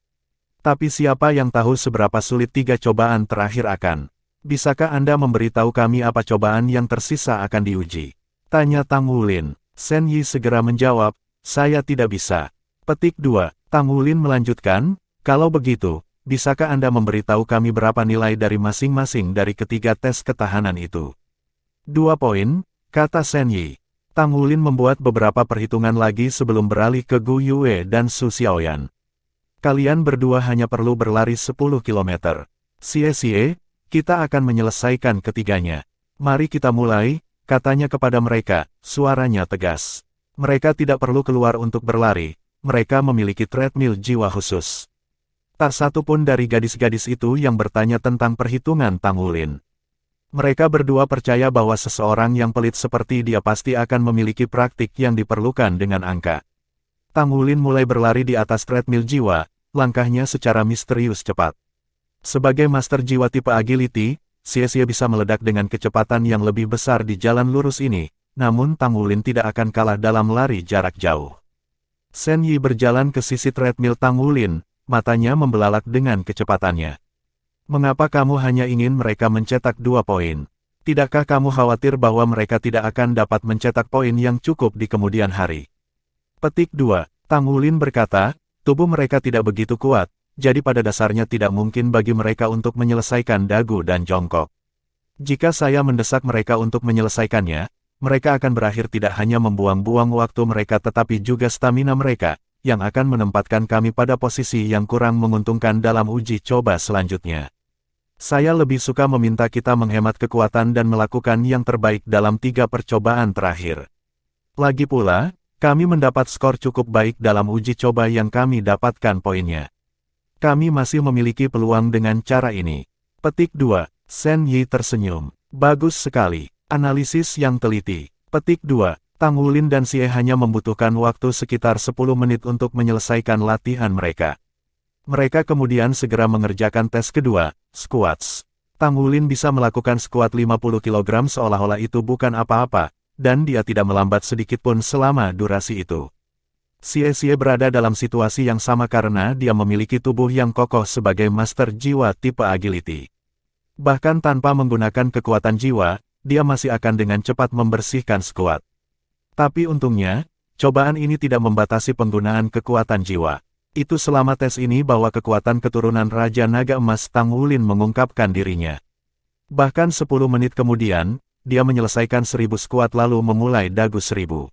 Tapi siapa yang tahu seberapa sulit 3 cobaan terakhir akan? Bisakah Anda memberitahu kami apa cobaan yang tersisa akan diuji? Tanya Tang Wulin. Sen Yi segera menjawab, saya tidak bisa. Petik 2, Tang Wulin melanjutkan, kalau begitu, bisakah Anda memberitahu kami berapa nilai dari masing-masing dari ketiga tes ketahanan itu? 2 poin, kata Shen Yi. Tang Wulin membuat beberapa perhitungan lagi sebelum beralih ke Gu Yue dan Su Xiaoyan. Kalian berdua hanya perlu berlari 10 km. Xie, kita akan menyelesaikan ketiganya. Mari kita mulai, katanya kepada mereka, suaranya tegas. Mereka tidak perlu keluar untuk berlari, mereka memiliki treadmill jiwa khusus. Tak satu pun dari gadis-gadis itu yang bertanya tentang perhitungan Tang Wulin. Mereka berdua percaya bahwa seseorang yang pelit seperti dia pasti akan memiliki praktik yang diperlukan dengan angka. Tang Wulin mulai berlari di atas treadmill jiwa, langkahnya secara misterius cepat. Sebagai master jiwa tipe agility, Xie bisa meledak dengan kecepatan yang lebih besar di jalan lurus ini, namun Tang Wulin tidak akan kalah dalam lari jarak jauh. Shen Yi berjalan ke sisi treadmill Tang Wulin, matanya membelalak dengan kecepatannya. Mengapa kamu hanya ingin mereka mencetak 2 poin? Tidakkah kamu khawatir bahwa mereka tidak akan dapat mencetak poin yang cukup di kemudian hari? Petik 2. Tang Wulin berkata, tubuh mereka tidak begitu kuat, jadi pada dasarnya tidak mungkin bagi mereka untuk menyelesaikan dagu dan jongkok. Jika saya mendesak mereka untuk menyelesaikannya, mereka akan berakhir tidak hanya membuang-buang waktu mereka tetapi juga stamina mereka, yang akan menempatkan kami pada posisi yang kurang menguntungkan dalam uji coba selanjutnya. Saya lebih suka meminta kita menghemat kekuatan dan melakukan yang terbaik dalam 3 percobaan terakhir. Lagi pula, kami mendapat skor cukup baik dalam uji coba yang kami dapatkan poinnya. Kami masih memiliki peluang dengan cara ini. Petik 2. Shen Yi tersenyum. Bagus sekali. Analisis yang teliti. Petik 2. Tang Wulin dan Xie hanya membutuhkan waktu sekitar 10 menit untuk menyelesaikan latihan mereka. Mereka kemudian segera mengerjakan tes kedua, squats. Tang Wulin bisa melakukan squat 50 kg seolah-olah itu bukan apa-apa, dan dia tidak melambat sedikitpun selama durasi itu. Xie berada dalam situasi yang sama karena dia memiliki tubuh yang kokoh sebagai master jiwa tipe agility. Bahkan tanpa menggunakan kekuatan jiwa, dia masih akan dengan cepat membersihkan squat. Tapi untungnya, cobaan ini tidak membatasi penggunaan kekuatan jiwa. Itu selama tes ini bahwa kekuatan keturunan Raja Naga Emas Tang Wulin mengungkapkan dirinya. Bahkan 10 menit kemudian, dia menyelesaikan 1000 squat lalu memulai dagu 1000.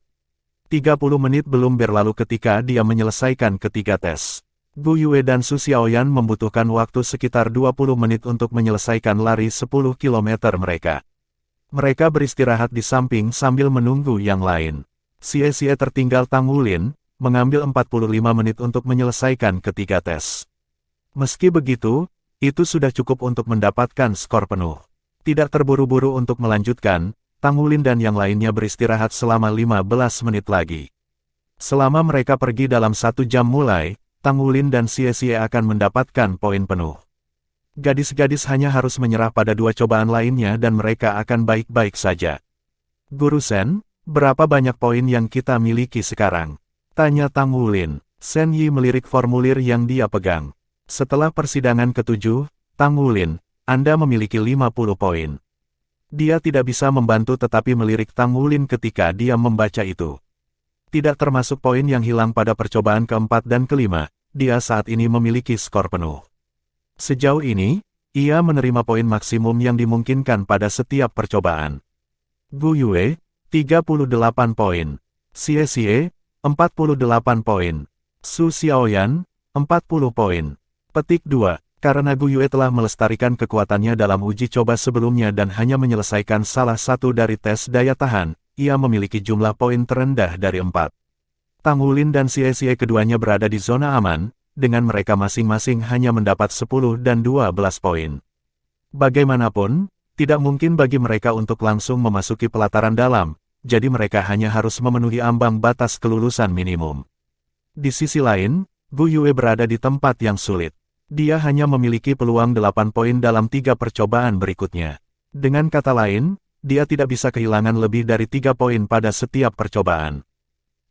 30 menit belum berlalu ketika dia menyelesaikan ketiga tes. Gu Yue dan Su Xiaoyan membutuhkan waktu sekitar 20 menit untuk menyelesaikan lari 10 km mereka. Mereka beristirahat di samping sambil menunggu yang lain. Xie tertinggal Tang Wulin, mengambil 45 menit untuk menyelesaikan ketiga tes. Meski begitu, itu sudah cukup untuk mendapatkan skor penuh. Tidak terburu-buru untuk melanjutkan, Tang Wulin dan yang lainnya beristirahat selama 15 menit lagi. Selama mereka pergi dalam 1 jam mulai, Tang Wulin dan Xie akan mendapatkan poin penuh. Gadis-gadis hanya harus menyerah pada 2 cobaan lainnya dan mereka akan baik-baik saja. Guru Shen, berapa banyak poin yang kita miliki sekarang? Tanya Tang Wulin. Shen Yi melirik formulir yang dia pegang. Setelah persidangan ke-7, Tang Wulin, Anda memiliki 50 poin. Dia tidak bisa membantu tetapi melirik Tang Wulin ketika dia membaca itu. Tidak termasuk poin yang hilang pada percobaan ke-4 dan ke-5, dia saat ini memiliki skor penuh. Sejauh ini, ia menerima poin maksimum yang dimungkinkan pada setiap percobaan. Gu Yue, 38 poin. Xie, 48 poin. Su Xiaoyan, 40 poin. Petik 2. Karena Gu Yue telah melestarikan kekuatannya dalam uji coba sebelumnya dan hanya menyelesaikan salah satu dari tes daya tahan, ia memiliki jumlah poin terendah dari 4. Tang Wulin dan Xie keduanya berada di zona aman, dengan mereka masing-masing hanya mendapat 10 dan 12 poin. Bagaimanapun, tidak mungkin bagi mereka untuk langsung memasuki pelataran dalam, jadi mereka hanya harus memenuhi ambang batas kelulusan minimum. Di sisi lain, Gu Yue berada di tempat yang sulit. Dia hanya memiliki peluang 8 poin dalam 3 percobaan berikutnya. Dengan kata lain, dia tidak bisa kehilangan lebih dari 3 poin pada setiap percobaan.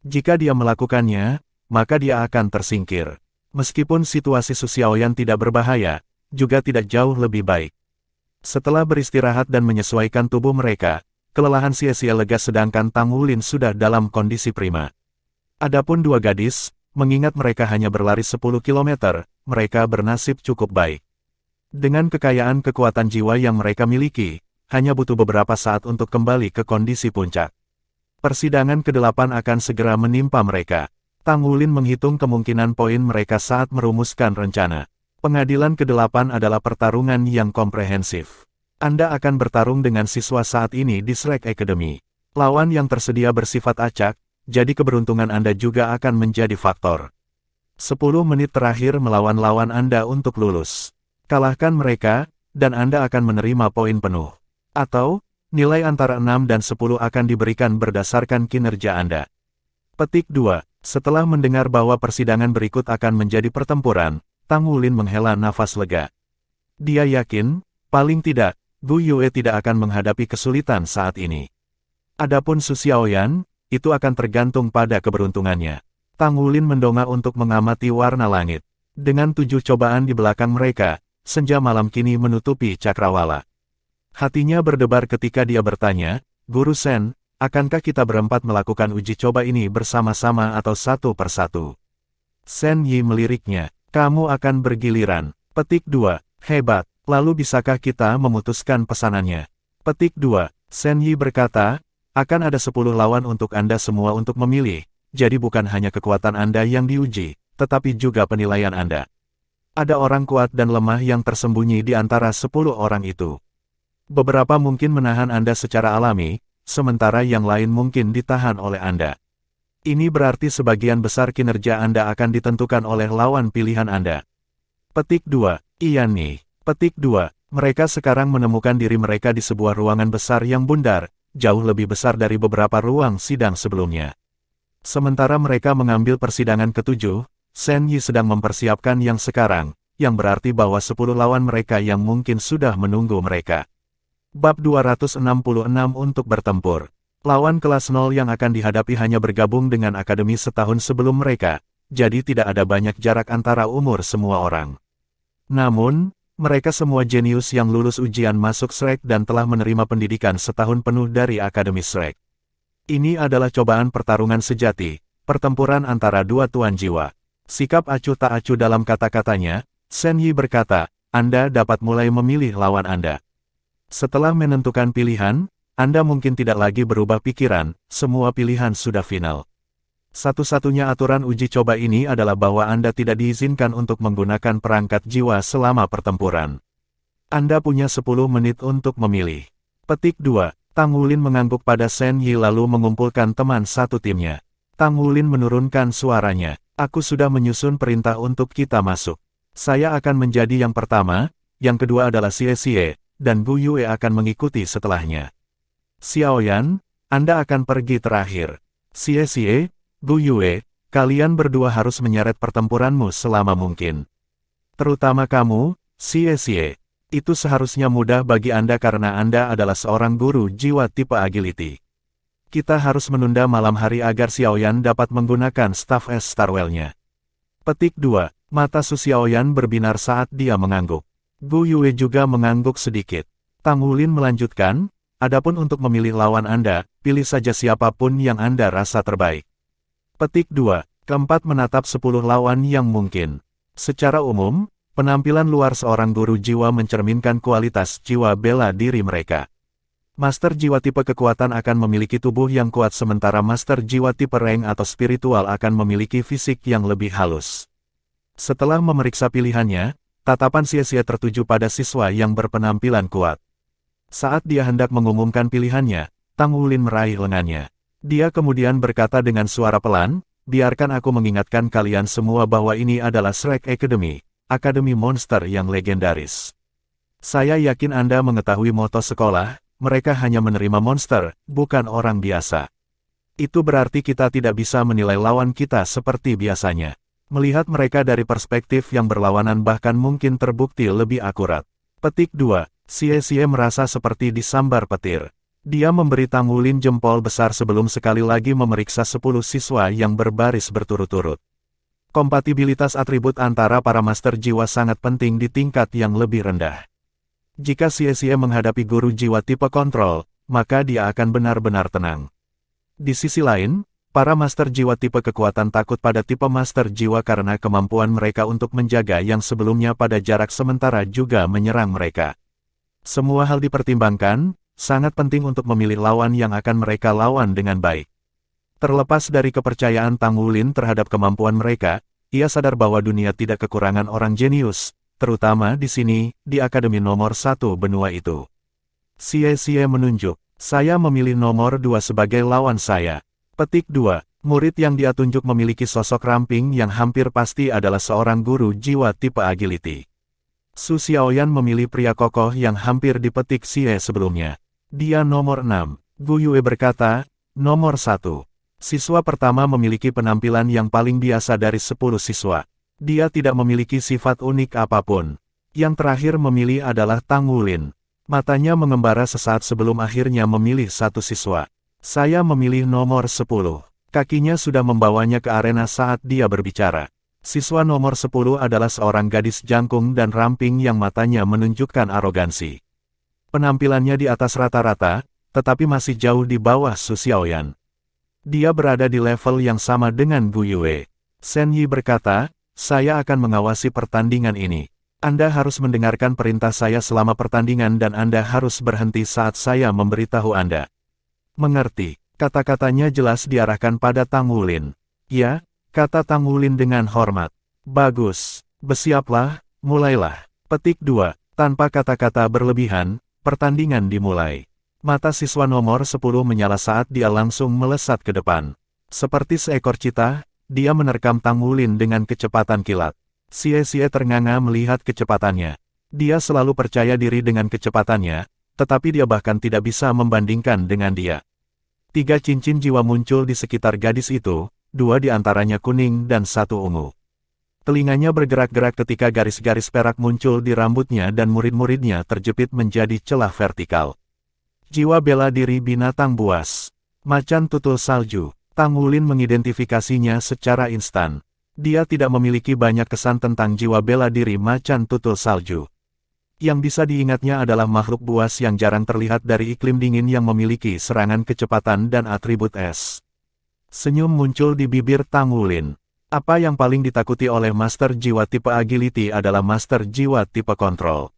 Jika dia melakukannya, maka dia akan tersingkir. Meskipun situasi Su Xiaoyan tidak berbahaya, juga tidak jauh lebih baik. Setelah beristirahat dan menyesuaikan tubuh mereka, kelelahan Xie lega sedangkan Tang Wulin sudah dalam kondisi prima. Adapun 2 gadis, mengingat mereka hanya berlari 10 km, mereka bernasib cukup baik. Dengan kekayaan kekuatan jiwa yang mereka miliki, hanya butuh beberapa saat untuk kembali ke kondisi puncak. Persidangan ke-8 akan segera menimpa mereka. Tang Wulin menghitung kemungkinan poin mereka saat merumuskan rencana. Pengadilan ke-8 adalah pertarungan yang komprehensif. Anda akan bertarung dengan siswa saat ini di Shrek Academy. Lawan yang tersedia bersifat acak, jadi keberuntungan Anda juga akan menjadi faktor. 10 menit terakhir melawan lawan Anda untuk lulus. Kalahkan mereka, dan Anda akan menerima poin penuh. Atau, nilai antara 6 dan 10 akan diberikan berdasarkan kinerja Anda. Petik 2. Setelah mendengar bahwa persidangan berikut akan menjadi pertempuran, Tang Wulin menghela nafas lega. Dia yakin, paling tidak, Gu Yue tidak akan menghadapi kesulitan saat ini. Adapun Su Xiaoyan, itu akan tergantung pada keberuntungannya. Tang Wulin mendongak untuk mengamati warna langit. Dengan 7 cobaan di belakang mereka, senja malam kini menutupi cakrawala. Hatinya berdebar ketika dia bertanya, Guru Shen, akankah kita berempat melakukan uji coba ini bersama-sama atau satu persatu? Shen Yi meliriknya, kamu akan bergiliran. Petik 2, hebat. Lalu bisakah kita memutuskan pesanannya? Petik 2, Shen Yi berkata, akan ada 10 lawan untuk Anda semua untuk memilih, jadi bukan hanya kekuatan Anda yang diuji, tetapi juga penilaian Anda. Ada orang kuat dan lemah yang tersembunyi di antara 10 orang itu. Beberapa mungkin menahan Anda secara alami, sementara yang lain mungkin ditahan oleh Anda. Ini berarti sebagian besar kinerja Anda akan ditentukan oleh lawan pilihan Anda. Petik 2, iya nih. Petik 2, mereka sekarang menemukan diri mereka di sebuah ruangan besar yang bundar, jauh lebih besar dari beberapa ruang sidang sebelumnya. Sementara mereka mengambil persidangan ke-7, Shen Yi sedang mempersiapkan yang sekarang, yang berarti bahwa 10 lawan mereka yang mungkin sudah menunggu mereka. Bab 266 untuk bertempur. Lawan kelas 0 yang akan dihadapi hanya bergabung dengan akademi setahun sebelum mereka, jadi tidak ada banyak jarak antara umur semua orang. Namun, mereka semua jenius yang lulus ujian masuk Shrek dan telah menerima pendidikan setahun penuh dari Akademi Shrek. Ini adalah cobaan pertarungan sejati, pertempuran antara dua tuan jiwa. Sikap acuh tak acuh dalam kata-katanya, Shen Yi berkata, Anda dapat mulai memilih lawan Anda. Setelah menentukan pilihan, Anda mungkin tidak lagi berubah pikiran, semua pilihan sudah final. Satu-satunya aturan uji coba ini adalah bahwa Anda tidak diizinkan untuk menggunakan perangkat jiwa selama pertempuran. Anda punya 10 menit untuk memilih. Petik 2, Tang Wulin mengangguk pada Shen Yi lalu mengumpulkan teman satu timnya. Tang Wulin menurunkan suaranya, aku sudah menyusun perintah untuk kita masuk. Saya akan menjadi yang pertama, yang kedua adalah Xie Xie, dan Gu Yue akan mengikuti setelahnya. Xiaoyan, Anda akan pergi terakhir. Xie Xie, Gu Yue, kalian berdua harus menyeret pertempuranmu selama mungkin. Terutama kamu, Xie Xie. Itu seharusnya mudah bagi Anda karena Anda adalah seorang guru jiwa tipe agility. Kita harus menunda malam hari agar Xiaoyan dapat menggunakan staf es Starwell-nya. Petik 2, mata Su Xiaoyan berbinar saat dia mengangguk. Gu Yue juga mengangguk sedikit. Tang Wulin melanjutkan, adapun untuk memilih lawan Anda, pilih saja siapapun yang Anda rasa terbaik. Petik 2, keempat menatap 10 lawan yang mungkin. Secara umum, penampilan luar seorang guru jiwa mencerminkan kualitas jiwa bela diri mereka. Master jiwa tipe kekuatan akan memiliki tubuh yang kuat sementara master jiwa tipe rank atau spiritual akan memiliki fisik yang lebih halus. Setelah memeriksa pilihannya, tatapan Xie Xie tertuju pada siswa yang berpenampilan kuat. Saat dia hendak mengumumkan pilihannya, Tang Wulin meraih lengannya. Dia kemudian berkata dengan suara pelan, biarkan aku mengingatkan kalian semua bahwa ini adalah Shrek Academy, akademi monster yang legendaris. Saya yakin Anda mengetahui moto sekolah, mereka hanya menerima monster, bukan orang biasa. Itu berarti kita tidak bisa menilai lawan kita seperti biasanya. Melihat mereka dari perspektif yang berlawanan bahkan mungkin terbukti lebih akurat. Petik 2, Xie Xie merasa seperti disambar petir. Dia memberi Tang Wulin jempol besar sebelum sekali lagi memeriksa 10 siswa yang berbaris berturut-turut. Kompatibilitas atribut antara para master jiwa sangat penting di tingkat yang lebih rendah. Jika Xie Xie menghadapi guru jiwa tipe kontrol, maka dia akan benar-benar tenang. Di sisi lain, Para master jiwa tipe kekuatan takut pada tipe master jiwa karena kemampuan mereka untuk menjaga yang sebelumnya pada jarak sementara juga menyerang mereka. Semua hal dipertimbangkan, sangat penting untuk memilih lawan yang akan mereka lawan dengan baik. Terlepas dari kepercayaan Tang Wulin terhadap kemampuan mereka, ia sadar bahwa dunia tidak kekurangan orang jenius, terutama di sini, di Akademi nomor 1 benua itu. Xie menunjuk, saya memilih nomor 2 sebagai lawan saya. Petik 2. Murid yang dia tunjuk memiliki sosok ramping yang hampir pasti adalah seorang guru jiwa tipe agility. Su Xiaoyan memilih pria kokoh yang hampir dipetik Xie sebelumnya. Dia nomor 6. Gu Yue berkata, nomor 1. Siswa pertama memiliki penampilan yang paling biasa dari 10 siswa. Dia tidak memiliki sifat unik apapun. Yang terakhir memilih adalah Tang Wulin. Matanya mengembara sesaat sebelum akhirnya memilih satu siswa. Saya memilih nomor 10. Kakinya sudah membawanya ke arena saat dia berbicara. Siswa nomor 10 adalah seorang gadis jangkung dan ramping yang matanya menunjukkan arogansi. Penampilannya di atas rata-rata, tetapi masih jauh di bawah Su Xiaoyan. Dia berada di level yang sama dengan Gu Yue. Shen Yi berkata, saya akan mengawasi pertandingan ini. Anda harus mendengarkan perintah saya selama pertandingan dan Anda harus berhenti saat saya memberitahu Anda. Mengerti, kata-katanya jelas diarahkan pada Tang Wulin. Ya, kata Tang Wulin dengan hormat. Bagus, bersiaplah, mulailah. Petik 2. Tanpa kata-kata berlebihan, pertandingan dimulai. Mata siswa nomor 10 menyala saat dia langsung melesat ke depan. Seperti seekor citah, dia menerkam Tang Wulin dengan kecepatan kilat. Xie ternganga melihat kecepatannya. Dia selalu percaya diri dengan kecepatannya, tetapi dia bahkan tidak bisa membandingkan dengan dia. 3 cincin jiwa muncul di sekitar gadis itu, 2 di antaranya kuning dan 1 ungu. Telinganya bergerak-gerak ketika garis-garis perak muncul di rambutnya dan murid-muridnya terjepit menjadi celah vertikal. Jiwa bela diri binatang buas. Macan tutul salju. Tang Wulin mengidentifikasinya secara instan. Dia tidak memiliki banyak kesan tentang jiwa bela diri macan tutul salju. Yang bisa diingatnya adalah makhluk buas yang jarang terlihat dari iklim dingin yang memiliki serangan kecepatan dan atribut es. Senyum muncul di bibir Tang Wulin. Apa yang paling ditakuti oleh master jiwa tipe agility adalah master jiwa tipe kontrol.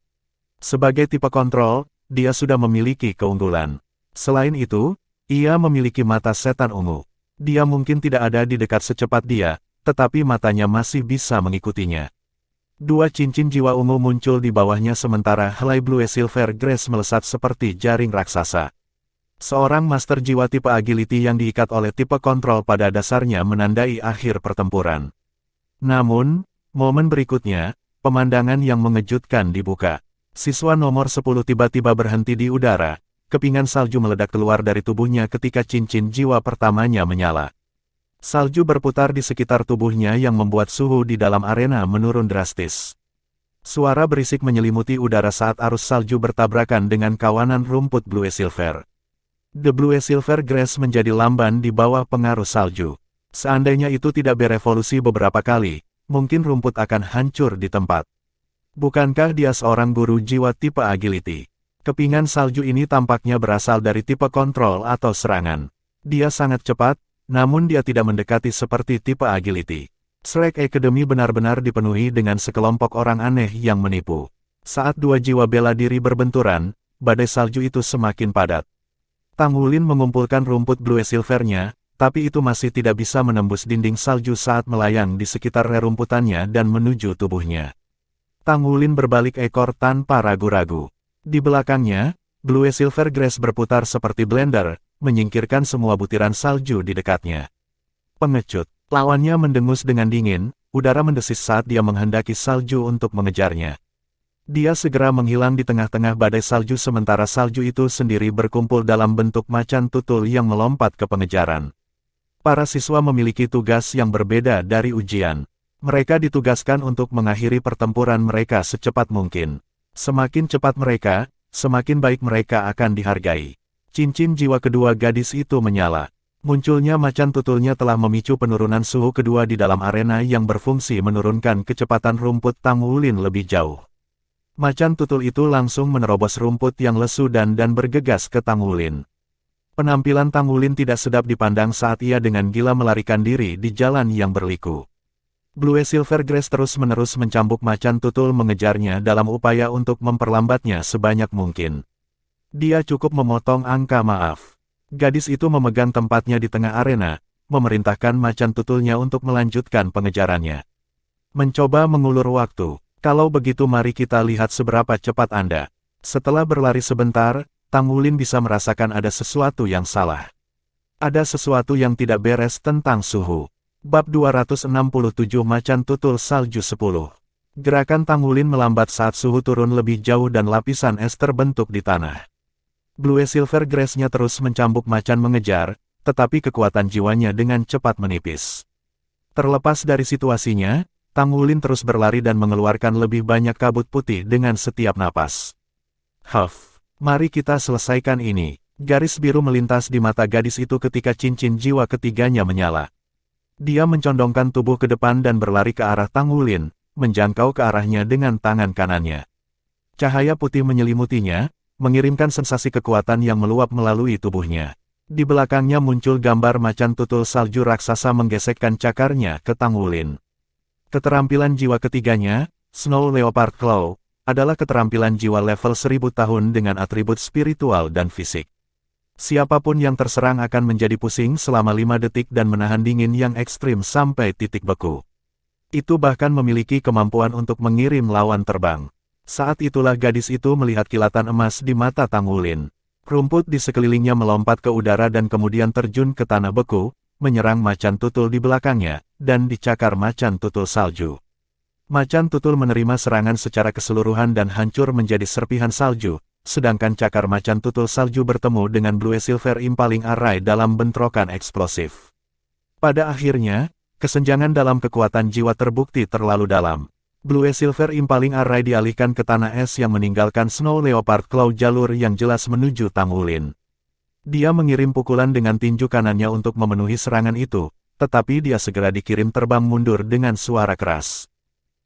Sebagai tipe kontrol, dia sudah memiliki keunggulan. Selain itu, ia memiliki mata setan ungu. Dia mungkin tidak ada di dekat secepat dia, tetapi matanya masih bisa mengikutinya. 2 cincin jiwa ungu muncul di bawahnya sementara helai Blue Silver Grace melesat seperti jaring raksasa. Seorang master jiwa tipe agility yang diikat oleh tipe kontrol pada dasarnya menandai akhir pertempuran. Namun, momen berikutnya, pemandangan yang mengejutkan dibuka. Siswa nomor 10 tiba-tiba berhenti di udara, kepingan salju meledak keluar dari tubuhnya ketika cincin jiwa pertamanya menyala. Salju berputar di sekitar tubuhnya yang membuat suhu di dalam arena menurun drastis. Suara berisik menyelimuti udara saat arus salju bertabrakan dengan kawanan rumput Blue Silver. The Blue Silver Grass menjadi lamban di bawah pengaruh salju. Seandainya itu tidak berevolusi beberapa kali, mungkin rumput akan hancur di tempat. Bukankah dia seorang guru jiwa tipe agility? Kepingan salju ini tampaknya berasal dari tipe kontrol atau serangan. Dia sangat cepat, namun dia tidak mendekati seperti tipe agility. Shrek Academy benar-benar dipenuhi dengan sekelompok orang aneh yang menipu. Saat 2 jiwa bela diri berbenturan, badai salju itu semakin padat. Tang Wulin mengumpulkan rumput Blue Silver-nya, tapi itu masih tidak bisa menembus dinding salju saat melayang di sekitar rerumputannya dan menuju tubuhnya. Tang Wulin berbalik ekor tanpa ragu-ragu. Di belakangnya, Blue Silver Grass berputar seperti blender, menyingkirkan semua butiran salju di dekatnya. Pengecut, lawannya mendengus dengan dingin, udara mendesis saat dia menghendaki salju untuk mengejarnya. Dia segera menghilang di tengah-tengah badai salju sementara salju itu sendiri berkumpul dalam bentuk macan tutul yang melompat ke pengejaran. Para siswa memiliki tugas yang berbeda dari ujian. Mereka ditugaskan untuk mengakhiri pertempuran mereka secepat mungkin. Semakin cepat mereka, semakin baik mereka akan dihargai. Cincin jiwa kedua gadis itu menyala. Munculnya macan tutulnya telah memicu penurunan suhu kedua di dalam arena yang berfungsi menurunkan kecepatan rumput Tang Wulin lebih jauh. Macan tutul itu langsung menerobos rumput yang lesu dan bergegas ke Tang Wulin. Penampilan Tang Wulin tidak sedap dipandang saat ia dengan gila melarikan diri di jalan yang berliku. Blue Silvergrass terus-menerus mencambuk macan tutul mengejarnya dalam upaya untuk memperlambatnya sebanyak mungkin. Dia cukup memotong angka maaf. Gadis itu memegang tempatnya di tengah arena, memerintahkan macan tutulnya untuk melanjutkan pengejarannya. Mencoba mengulur waktu. Kalau begitu mari kita lihat seberapa cepat Anda. Setelah berlari sebentar, Tang Wulin bisa merasakan ada sesuatu yang salah. Ada sesuatu yang tidak beres tentang suhu. Bab 267 Macan Tutul Salju 10. Gerakan Tang Wulin melambat saat suhu turun lebih jauh dan lapisan es terbentuk di tanah. Blue Silvergrass-nya terus mencambuk macan mengejar, tetapi kekuatan jiwanya dengan cepat menipis. Terlepas dari situasinya, Tang Wulin terus berlari dan mengeluarkan lebih banyak kabut putih dengan setiap napas. Mari kita selesaikan ini. Garis biru melintas di mata gadis itu ketika cincin jiwa ketiganya menyala. Dia mencondongkan tubuh ke depan dan berlari ke arah Tang Wulin, menjangkau ke arahnya dengan tangan kanannya. Cahaya putih menyelimutinya, mengirimkan sensasi kekuatan yang meluap melalui tubuhnya. Di belakangnya muncul gambar macan tutul salju raksasa menggesekkan cakarnya ke Tang Wulin. Keterampilan jiwa ketiganya, Snow Leopard Claw, adalah keterampilan jiwa level 1000 tahun dengan atribut spiritual dan fisik. Siapapun yang terserang akan menjadi pusing selama 5 detik dan menahan dingin yang ekstrim sampai titik beku. Itu bahkan memiliki kemampuan untuk mengirim lawan terbang. Saat itulah gadis itu melihat kilatan emas di mata Tang Wulin. Rumput di sekelilingnya melompat ke udara dan kemudian terjun ke tanah beku, menyerang macan tutul di belakangnya, dan dicakar macan tutul salju. Macan tutul menerima serangan secara keseluruhan dan hancur menjadi serpihan salju, sedangkan cakar macan tutul salju bertemu dengan Blue Silver Impaling Array dalam bentrokan eksplosif. Pada akhirnya, kesenjangan dalam kekuatan jiwa terbukti terlalu dalam. Blue Silver Impaling Array dialihkan ke tanah es yang meninggalkan Snow Leopard Claw jalur yang jelas menuju Tang Wulin. Dia mengirim pukulan dengan tinju kanannya untuk memenuhi serangan itu, tetapi dia segera dikirim terbang mundur dengan suara keras.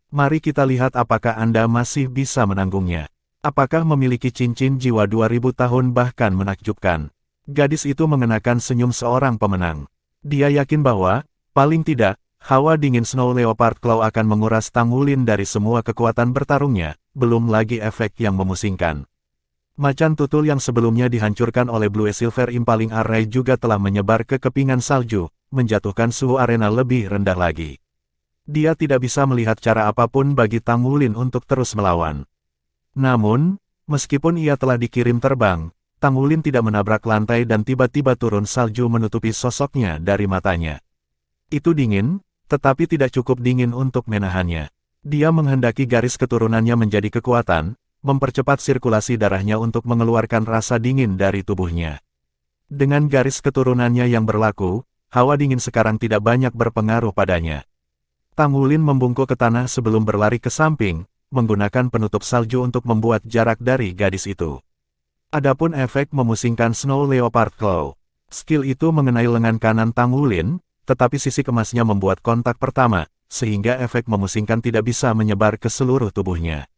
Mari kita lihat apakah Anda masih bisa menanggungnya. Apakah memiliki cincin jiwa 2000 tahun bahkan menakjubkan. Gadis itu mengenakan senyum seorang pemenang. Dia yakin bahwa, paling tidak, hawa dingin Snow Leopard Claw akan menguras Tang Wulin dari semua kekuatan bertarungnya, belum lagi efek yang memusingkan. Macan tutul yang sebelumnya dihancurkan oleh Blue Silver Impaling Array juga telah menyebar ke kepingan salju, menjatuhkan suhu arena lebih rendah lagi. Dia tidak bisa melihat cara apapun bagi Tang Wulin untuk terus melawan. Namun, meskipun ia telah dikirim terbang, Tang Wulin tidak menabrak lantai dan tiba-tiba turun salju menutupi sosoknya dari matanya. Itu dingin, tetapi tidak cukup dingin untuk menahannya. Dia menghendaki garis keturunannya menjadi kekuatan, mempercepat sirkulasi darahnya untuk mengeluarkan rasa dingin dari tubuhnya. Dengan garis keturunannya yang berlaku, hawa dingin sekarang tidak banyak berpengaruh padanya. Tang Wulin membungkuk ke tanah sebelum berlari ke samping, menggunakan penutup salju untuk membuat jarak dari gadis itu. Adapun efek memusingkan Snow Leopard Claw. Skill itu mengenai lengan kanan Tang Wulin, tetapi sisik emasnya membuat kontak pertama, sehingga efek memusingkan tidak bisa menyebar ke seluruh tubuhnya.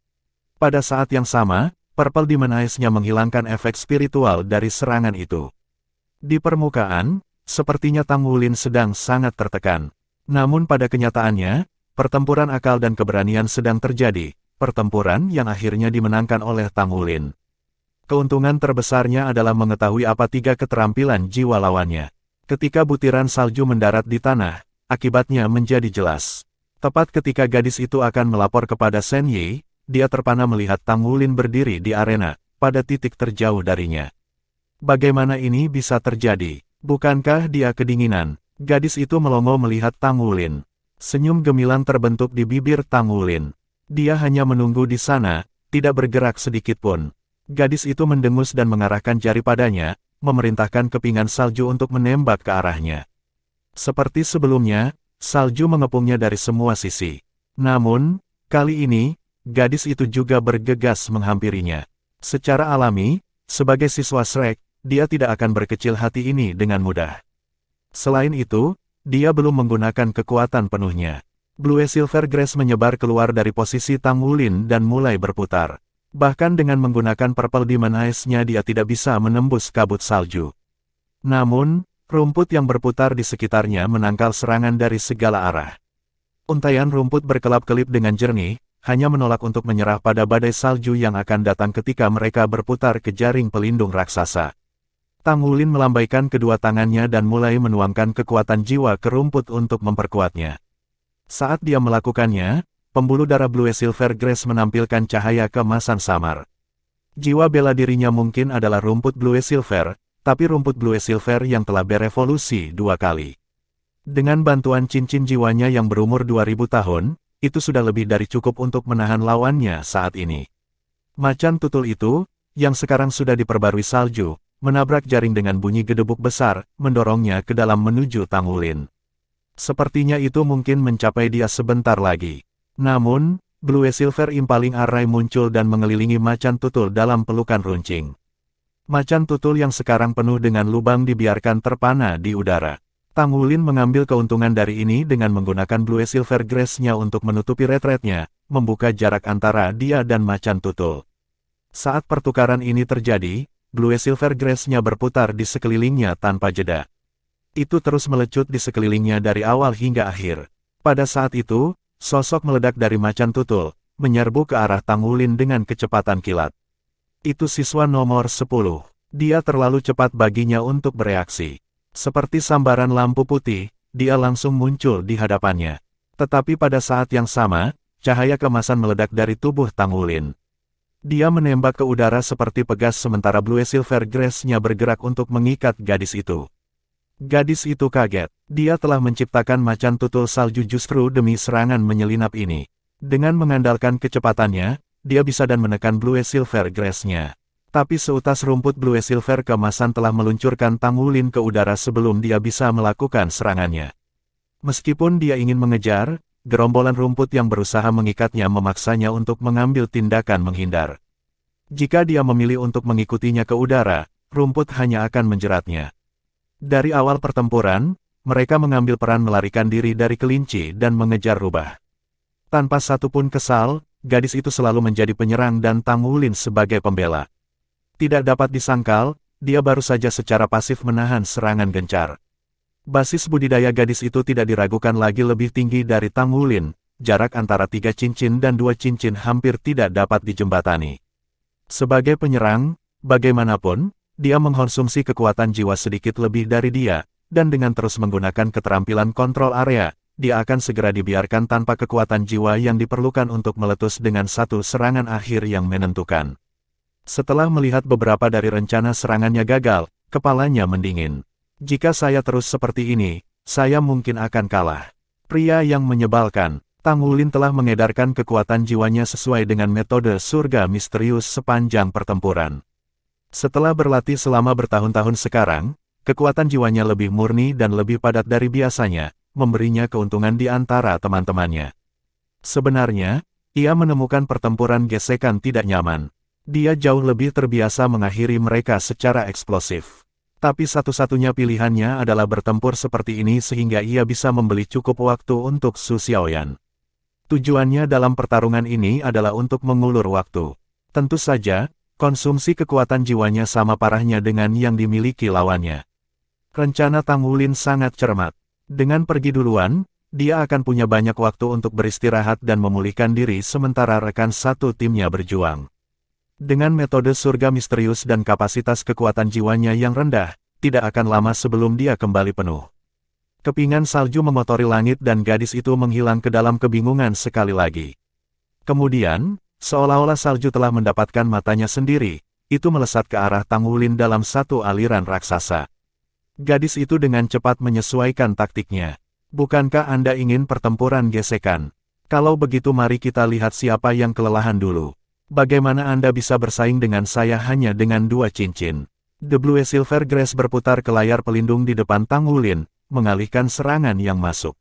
Pada saat yang sama, Purple Demon Eyes-nya menghilangkan efek spiritual dari serangan itu. Di permukaan, sepertinya Tang Wulin sedang sangat tertekan. Namun pada kenyataannya, pertempuran akal dan keberanian sedang terjadi, pertempuran yang akhirnya dimenangkan oleh Tang Wulin. Keuntungan terbesarnya adalah mengetahui apa 3 keterampilan jiwa lawannya. Ketika butiran salju mendarat di tanah, akibatnya menjadi jelas. Tepat ketika gadis itu akan melapor kepada Shen Yi, dia terpana melihat Tang Wulin berdiri di arena, pada titik terjauh darinya. Bagaimana ini bisa terjadi? Bukankah dia kedinginan? Gadis itu melongo melihat Tang Wulin. Senyum gemilang terbentuk di bibir Tang Wulin. Dia hanya menunggu di sana, tidak bergerak sedikit pun. Gadis itu mendengus dan mengarahkan jari padanya, memerintahkan kepingan salju untuk menembak ke arahnya. Seperti sebelumnya, salju mengepungnya dari semua sisi. Namun, kali ini, gadis itu juga bergegas menghampirinya. Secara alami, sebagai siswa Shrek, dia tidak akan berkecil hati ini dengan mudah. Selain itu, dia belum menggunakan kekuatan penuhnya. Blue Silvergrass menyebar keluar dari posisi Tang Wulin dan mulai berputar. Bahkan dengan menggunakan Purple Demon Eyes-nya dia tidak bisa menembus kabut salju. Namun, rumput yang berputar di sekitarnya menangkal serangan dari segala arah. Untaian rumput berkelap-kelip dengan jernih, hanya menolak untuk menyerah pada badai salju yang akan datang ketika mereka berputar ke jaring pelindung raksasa. Tang Wulin melambaikan kedua tangannya dan mulai menuangkan kekuatan jiwa ke rumput untuk memperkuatnya. Saat dia melakukannya, pembuluh darah Blue Silver Grass menampilkan cahaya keemasan samar. Jiwa bela dirinya mungkin adalah rumput Blue Silver, tapi rumput Blue Silver yang telah berevolusi 2 kali. Dengan bantuan cincin jiwanya yang berumur 2000 tahun, itu sudah lebih dari cukup untuk menahan lawannya saat ini. Macan tutul itu, yang sekarang sudah diperbarui salju, menabrak jaring dengan bunyi gedebuk besar, mendorongnya ke dalam menuju Tang Wulin. Sepertinya itu mungkin mencapai dia sebentar lagi. Namun, Blue Silver Impaling Array muncul dan mengelilingi macan tutul dalam pelukan runcing. Macan tutul yang sekarang penuh dengan lubang dibiarkan terpana di udara. Tang Wulin mengambil keuntungan dari ini dengan menggunakan Blue Silver Grass-nya untuk menutupi retretnya, membuka jarak antara dia dan macan tutul. Saat pertukaran ini terjadi, Blue Silver Grass-nya berputar di sekelilingnya tanpa jeda. Itu terus melecut di sekelilingnya dari awal hingga akhir. Pada saat itu, sosok meledak dari macan tutul, menyerbu ke arah Tang Wulin dengan kecepatan kilat. Itu siswa nomor 10. Dia terlalu cepat baginya untuk bereaksi. Seperti sambaran lampu putih, dia langsung muncul di hadapannya. Tetapi pada saat yang sama, cahaya keemasan meledak dari tubuh Tang Wulin. Dia menembak ke udara seperti pegas sementara Blue Silver Grass-nya bergerak untuk mengikat gadis itu. Gadis itu kaget. Dia telah menciptakan macan tutul salju justru demi serangan menyelinap ini. Dengan mengandalkan kecepatannya, dia bisa dan menekan Blue Silver Grass-nya. Tapi seutas rumput Blue Silver keemasan telah meluncurkan Tang Wulin ke udara sebelum dia bisa melakukan serangannya. Meskipun dia ingin mengejar, gerombolan rumput yang berusaha mengikatnya memaksanya untuk mengambil tindakan menghindar. Jika dia memilih untuk mengikutinya ke udara, rumput hanya akan menjeratnya. Dari awal pertempuran, mereka mengambil peran melarikan diri dari kelinci dan mengejar rubah. Tanpa satupun kesal, gadis itu selalu menjadi penyerang dan Tang Wulin sebagai pembela. Tidak dapat disangkal, dia baru saja secara pasif menahan serangan gencar. Basis budidaya gadis itu tidak diragukan lagi lebih tinggi dari Tang Wulin, jarak antara 3 cincin dan 2 cincin hampir tidak dapat dijembatani. Sebagai penyerang, bagaimanapun, dia mengkonsumsi kekuatan jiwa sedikit lebih dari dia, dan dengan terus menggunakan keterampilan kontrol area, dia akan segera dibiarkan tanpa kekuatan jiwa yang diperlukan untuk meletus dengan satu serangan akhir yang menentukan. Setelah melihat beberapa dari rencana serangannya gagal, kepalanya mendingin. Jika saya terus seperti ini, saya mungkin akan kalah. Pria yang menyebalkan, Tang Wulin telah mengedarkan kekuatan jiwanya sesuai dengan metode surga misterius sepanjang pertempuran. Setelah berlatih selama bertahun-tahun sekarang, kekuatan jiwanya lebih murni dan lebih padat dari biasanya, memberinya keuntungan di antara teman-temannya. Sebenarnya, ia menemukan pertempuran gesekan tidak nyaman. Dia jauh lebih terbiasa mengakhiri mereka secara eksplosif. Tapi satu-satunya pilihannya adalah bertempur seperti ini sehingga ia bisa membeli cukup waktu untuk Su Xiaoyan. Tujuannya dalam pertarungan ini adalah untuk mengulur waktu. Tentu saja, konsumsi kekuatan jiwanya sama parahnya dengan yang dimiliki lawannya. Rencana Tang Wulin sangat cermat. Dengan pergi duluan, dia akan punya banyak waktu untuk beristirahat dan memulihkan diri sementara rekan satu timnya berjuang. Dengan metode surga misterius dan kapasitas kekuatan jiwanya yang rendah, tidak akan lama sebelum dia kembali penuh. Kepingan salju mengotori langit dan gadis itu menghilang ke dalam kebingungan sekali lagi. Kemudian, seolah-olah salju telah mendapatkan matanya sendiri, itu melesat ke arah Tang Wulin dalam satu aliran raksasa. Gadis itu dengan cepat menyesuaikan taktiknya. Bukankah Anda ingin pertempuran gesekan? Kalau begitu mari kita lihat siapa yang kelelahan dulu. Bagaimana Anda bisa bersaing dengan saya hanya dengan 2 cincin? The Blue Silver Grass berputar ke layar pelindung di depan Tang Wulin, mengalihkan serangan yang masuk.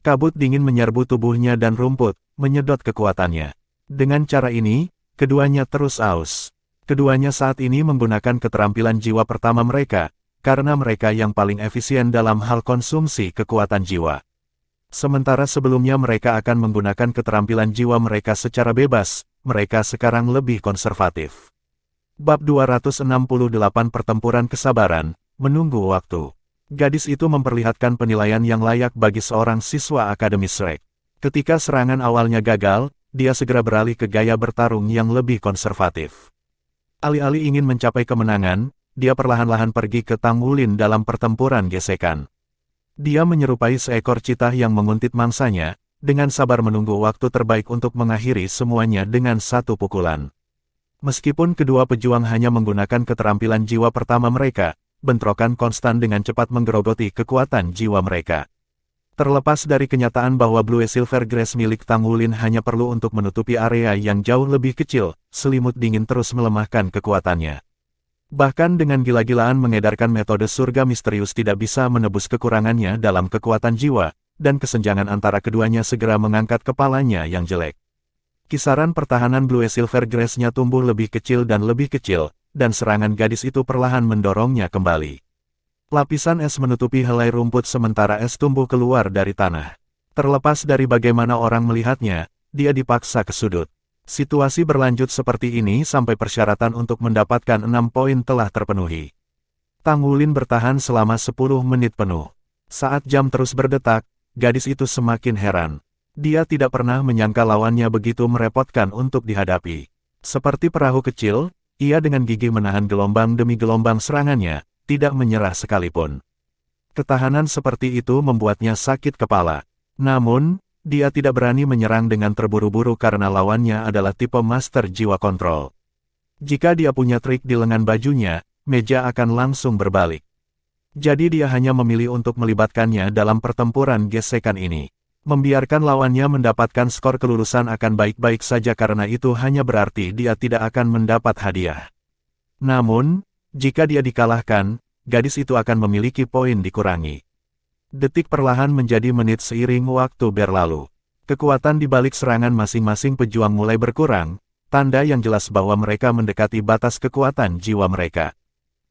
Kabut dingin menyerbu tubuhnya dan rumput, menyedot kekuatannya. Dengan cara ini, keduanya terus aus. Keduanya saat ini menggunakan keterampilan jiwa pertama mereka, karena mereka yang paling efisien dalam hal konsumsi kekuatan jiwa. Sementara sebelumnya mereka akan menggunakan keterampilan jiwa mereka secara bebas, mereka sekarang lebih konservatif. Bab 268 Pertempuran Kesabaran, menunggu waktu. Gadis itu memperlihatkan penilaian yang layak bagi seorang siswa Akademi Shrek. Ketika serangan awalnya gagal, dia segera beralih ke gaya bertarung yang lebih konservatif. Alih-alih ingin mencapai kemenangan, dia perlahan-lahan pergi ke Tang Wulin dalam pertempuran gesekan. Dia menyerupai seekor citah yang menguntit mangsanya, dengan sabar menunggu waktu terbaik untuk mengakhiri semuanya dengan satu pukulan. Meskipun kedua pejuang hanya menggunakan keterampilan jiwa pertama mereka, bentrokan konstan dengan cepat menggerogoti kekuatan jiwa mereka. Terlepas dari kenyataan bahwa Blue Silver Grace milik Tang Wulin hanya perlu untuk menutupi area yang jauh lebih kecil, selimut dingin terus melemahkan kekuatannya. Bahkan dengan gila-gilaan mengedarkan metode surga misterius tidak bisa menebus kekurangannya dalam kekuatan jiwa, dan kesenjangan antara keduanya segera mengangkat kepalanya yang jelek. Kisaran pertahanan Blue Silver Grace-nya tumbuh lebih kecil, dan serangan gadis itu perlahan mendorongnya kembali. Lapisan es menutupi helai rumput sementara es tumbuh keluar dari tanah. Terlepas dari bagaimana orang melihatnya, dia dipaksa ke sudut. Situasi berlanjut seperti ini sampai persyaratan untuk mendapatkan 6 poin telah terpenuhi. Tang Wulin bertahan selama 10 menit penuh. Saat jam terus berdetak, gadis itu semakin heran. Dia tidak pernah menyangka lawannya begitu merepotkan untuk dihadapi. Seperti perahu kecil, ia dengan gigih menahan gelombang demi gelombang serangannya, tidak menyerah sekalipun. Ketahanan seperti itu membuatnya sakit kepala. Namun, dia tidak berani menyerang dengan terburu-buru karena lawannya adalah tipe master jiwa kontrol. Jika dia punya trik di lengan bajunya, meja akan langsung berbalik. Jadi dia hanya memilih untuk melibatkannya dalam pertempuran gesekan ini. Membiarkan lawannya mendapatkan skor kelulusan akan baik-baik saja karena itu hanya berarti dia tidak akan mendapat hadiah. Namun, jika dia dikalahkan, gadis itu akan memiliki poin dikurangi. Detik perlahan menjadi menit seiring waktu berlalu. Kekuatan di balik serangan masing-masing pejuang mulai berkurang, tanda yang jelas bahwa mereka mendekati batas kekuatan jiwa mereka.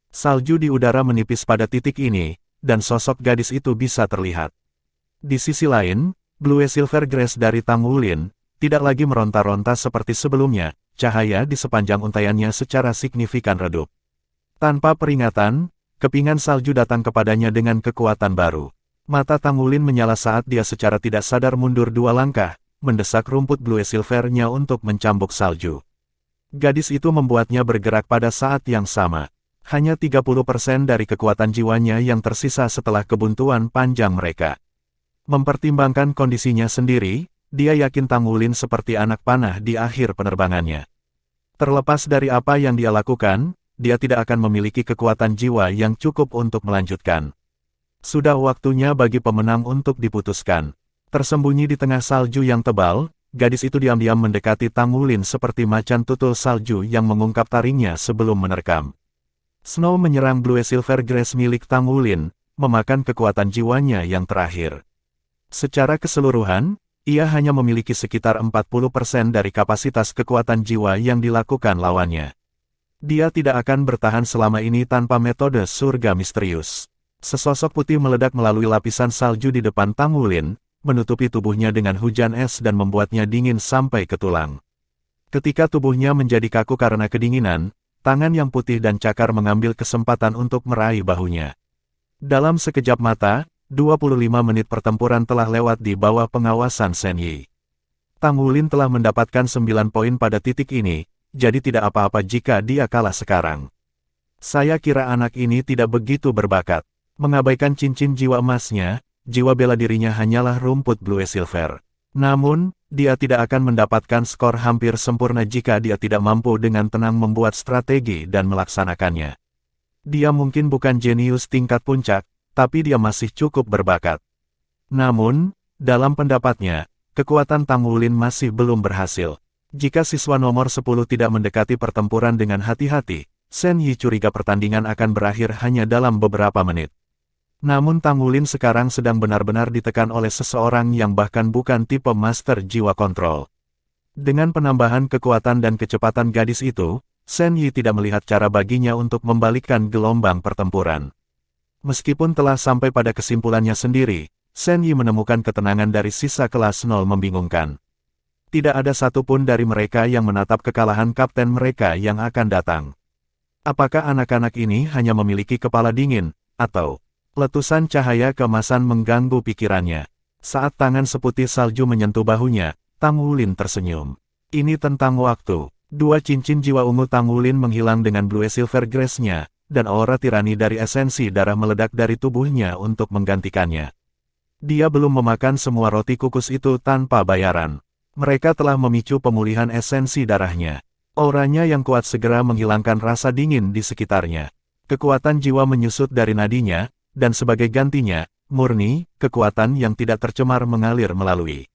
Salju di udara menipis pada titik ini, dan sosok gadis itu bisa terlihat. Di sisi lain, Blue Silver Grace dari Tang Wulin tidak lagi meronta-ronta seperti sebelumnya, cahaya di sepanjang untaiannya secara signifikan redup. Tanpa peringatan, kepingan salju datang kepadanya dengan kekuatan baru. Mata Tang Wulin menyala saat dia secara tidak sadar mundur 2 langkah, mendesak rumput Blue Silver-nya untuk mencambuk salju. Gadis itu membuatnya bergerak pada saat yang sama. Hanya 30% dari kekuatan jiwanya yang tersisa setelah kebuntuan panjang mereka. Mempertimbangkan kondisinya sendiri, dia yakin Tang Wulin seperti anak panah di akhir penerbangannya. Terlepas dari apa yang dia lakukan, dia tidak akan memiliki kekuatan jiwa yang cukup untuk melanjutkan. Sudah waktunya bagi pemenang untuk diputuskan. Tersembunyi di tengah salju yang tebal, gadis itu diam-diam mendekati Tang Wulin seperti macan tutul salju yang mengungkap taringnya sebelum menerkam. Snow menyerang Blue Silver Grace milik Tang Wulin, memakan kekuatan jiwanya yang terakhir. Secara keseluruhan, ia hanya memiliki sekitar 40% dari kapasitas kekuatan jiwa yang dilakukan lawannya. Dia tidak akan bertahan selama ini tanpa metode surga misterius. Sesosok putih meledak melalui lapisan salju di depan Tang Wulin, menutupi tubuhnya dengan hujan es dan membuatnya dingin sampai ke tulang. Ketika tubuhnya menjadi kaku karena kedinginan, tangan yang putih dan cakar mengambil kesempatan untuk meraih bahunya. Dalam sekejap mata, 25 menit pertempuran telah lewat di bawah pengawasan Shen Yi. Tang Wulin telah mendapatkan 9 poin pada titik ini, jadi tidak apa-apa jika dia kalah sekarang. Saya kira anak ini tidak begitu berbakat. Mengabaikan cincin jiwa emasnya, jiwa bela dirinya hanyalah rumput Blue Silver. Namun, dia tidak akan mendapatkan skor hampir sempurna jika dia tidak mampu dengan tenang membuat strategi dan melaksanakannya. Dia mungkin bukan jenius tingkat puncak, tapi dia masih cukup berbakat. Namun, dalam pendapatnya, kekuatan Tang Wulin masih belum berhasil. Jika siswa nomor 10 tidak mendekati pertempuran dengan hati-hati, Shen Yi curiga pertandingan akan berakhir hanya dalam beberapa menit. Namun Tang Wulin sekarang sedang benar-benar ditekan oleh seseorang yang bahkan bukan tipe master jiwa kontrol. Dengan penambahan kekuatan dan kecepatan gadis itu, Shen Yi tidak melihat cara baginya untuk membalikkan gelombang pertempuran. Meskipun telah sampai pada kesimpulannya sendiri, Shen Yi menemukan ketenangan dari sisa kelas 0 membingungkan. Tidak ada satupun dari mereka yang menatap kekalahan kapten mereka yang akan datang. Apakah anak-anak ini hanya memiliki kepala dingin, atau letusan cahaya keemasan mengganggu pikirannya. Saat tangan seputih salju menyentuh bahunya, Tang Wulin tersenyum. Ini tentang waktu. Dua cincin jiwa ungu Tang Wulin menghilang dengan blue silver grace-nya, dan aura tirani dari esensi darah meledak dari tubuhnya untuk menggantikannya. Dia belum memakan semua roti kukus itu tanpa bayaran. Mereka telah memicu pemulihan esensi darahnya. Auranya yang kuat segera menghilangkan rasa dingin di sekitarnya. Kekuatan jiwa menyusut dari nadinya, dan sebagai gantinya, murni, kekuatan yang tidak tercemar mengalir melalui.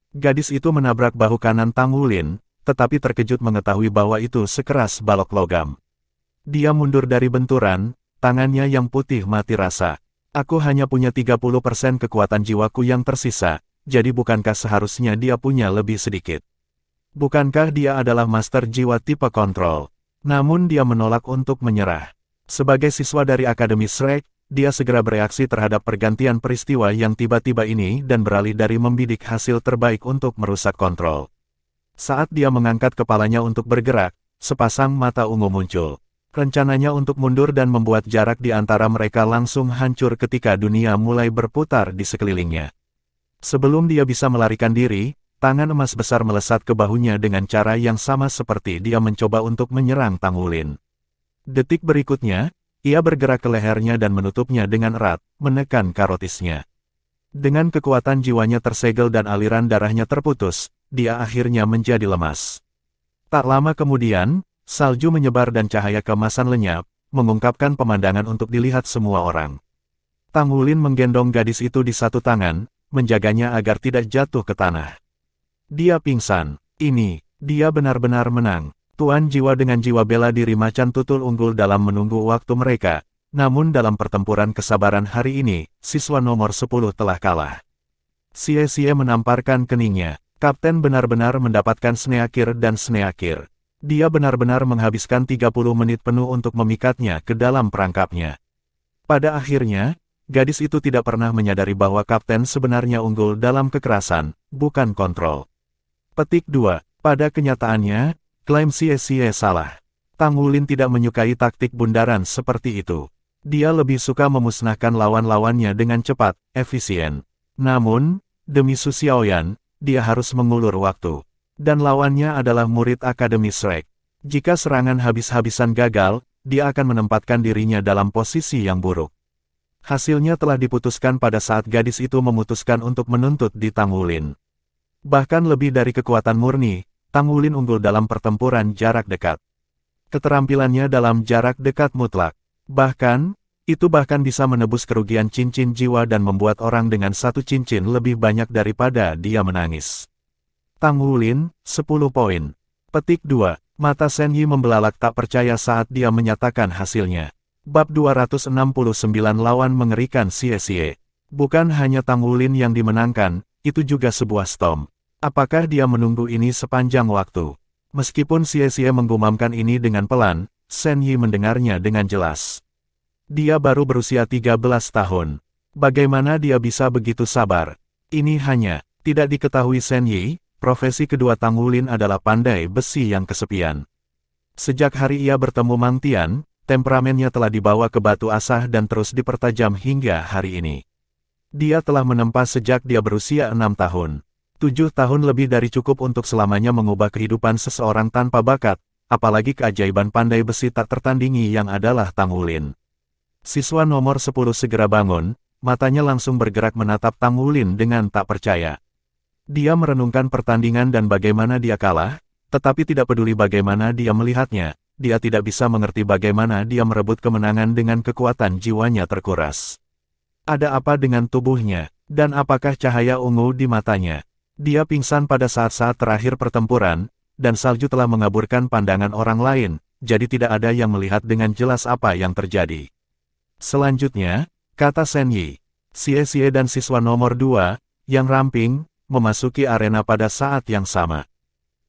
Gadis itu menabrak bahu kanan Tang Wulin, tetapi terkejut mengetahui bahwa itu sekeras balok logam. Dia mundur dari benturan, tangannya yang putih mati rasa. Aku hanya punya 30% kekuatan jiwaku yang tersisa, jadi bukankah seharusnya dia punya lebih sedikit? Bukankah dia adalah master jiwa tipe kontrol? Namun dia menolak untuk menyerah. Sebagai siswa dari Akademi Shrek, dia segera bereaksi terhadap pergantian peristiwa yang tiba-tiba ini dan beralih dari membidik hasil terbaik untuk merusak kontrol. Saat dia mengangkat kepalanya untuk bergerak, sepasang mata ungu muncul. Rencananya untuk mundur dan membuat jarak di antara mereka langsung hancur ketika dunia mulai berputar di sekelilingnya. Sebelum dia bisa melarikan diri, tangan emas besar melesat ke bahunya dengan cara yang sama seperti dia mencoba untuk menyerang Tang Wulin. Detik berikutnya, ia bergerak ke lehernya dan menutupnya dengan erat, menekan karotisnya. Dengan kekuatan jiwanya tersegel dan aliran darahnya terputus, dia akhirnya menjadi lemas. Tak lama kemudian, salju menyebar dan cahaya keemasan lenyap, mengungkapkan pemandangan untuk dilihat semua orang. Tang Wulin menggendong gadis itu di satu tangan, menjaganya agar tidak jatuh ke tanah. Dia pingsan. Ini, dia benar-benar menang. Tuan jiwa dengan jiwa bela diri macan tutul unggul dalam menunggu waktu mereka, namun dalam pertempuran kesabaran hari ini, siswa nomor 10 telah kalah. Xie menamparkan keningnya. Kapten benar-benar mendapatkan sneakir dan sneakir. Dia benar-benar menghabiskan 30 menit penuh untuk memikatnya ke dalam perangkapnya. Pada akhirnya, gadis itu tidak pernah menyadari bahwa kapten sebenarnya unggul dalam kekerasan, bukan kontrol. Petik 2. Pada kenyataannya, klaim Xie salah. Tang Wulin tidak menyukai taktik bundaran seperti itu. Dia lebih suka memusnahkan lawan-lawannya dengan cepat, efisien. Namun, demi Su Xiaoyan, dia harus mengulur waktu. Dan lawannya adalah murid Akademi Shrek. Jika serangan habis-habisan gagal, dia akan menempatkan dirinya dalam posisi yang buruk. Hasilnya telah diputuskan pada saat gadis itu memutuskan untuk menuntut di Tang Wulin. Bahkan lebih dari kekuatan murni, Tang Wulin unggul dalam pertempuran jarak dekat. Keterampilannya dalam jarak dekat mutlak. Bahkan, itu bahkan bisa menebus kerugian cincin jiwa dan membuat orang dengan satu cincin lebih banyak daripada dia menangis. Tang Wulin, 10 poin. Petik 2. Mata Shen Yi membelalak tak percaya saat dia menyatakan hasilnya. Bab 269 lawan mengerikan Xie. Bukan hanya Tang Wulin yang dimenangkan, itu juga sebuah storm. Apakah dia menunggu ini sepanjang waktu? Meskipun Xie menggumamkan ini dengan pelan, Shen Yi mendengarnya dengan jelas. Dia baru berusia 13 tahun. Bagaimana dia bisa begitu sabar? Ini hanya, tidak diketahui Shen Yi, profesi kedua Tang Wulin adalah pandai besi yang kesepian. Sejak hari ia bertemu Mang Tian, temperamennya telah dibawa ke batu asah dan terus dipertajam hingga hari ini. Dia telah menempa sejak dia berusia 6 tahun. 7 tahun lebih dari cukup untuk selamanya mengubah kehidupan seseorang tanpa bakat, apalagi keajaiban pandai besi tak tertandingi yang adalah Tang Wulin. Siswa nomor 10 segera bangun, matanya langsung bergerak menatap Tang Wulin dengan tak percaya. Dia merenungkan pertandingan dan bagaimana dia kalah, tetapi tidak peduli bagaimana dia melihatnya, dia tidak bisa mengerti bagaimana dia merebut kemenangan dengan kekuatan jiwanya terkuras. Ada apa dengan tubuhnya, dan apakah cahaya ungu di matanya? Dia pingsan pada saat-saat terakhir pertempuran, dan salju telah mengaburkan pandangan orang lain, jadi tidak ada yang melihat dengan jelas apa yang terjadi. Selanjutnya, kata Shen Yi, Xie dan siswa nomor 2, yang ramping, memasuki arena pada saat yang sama.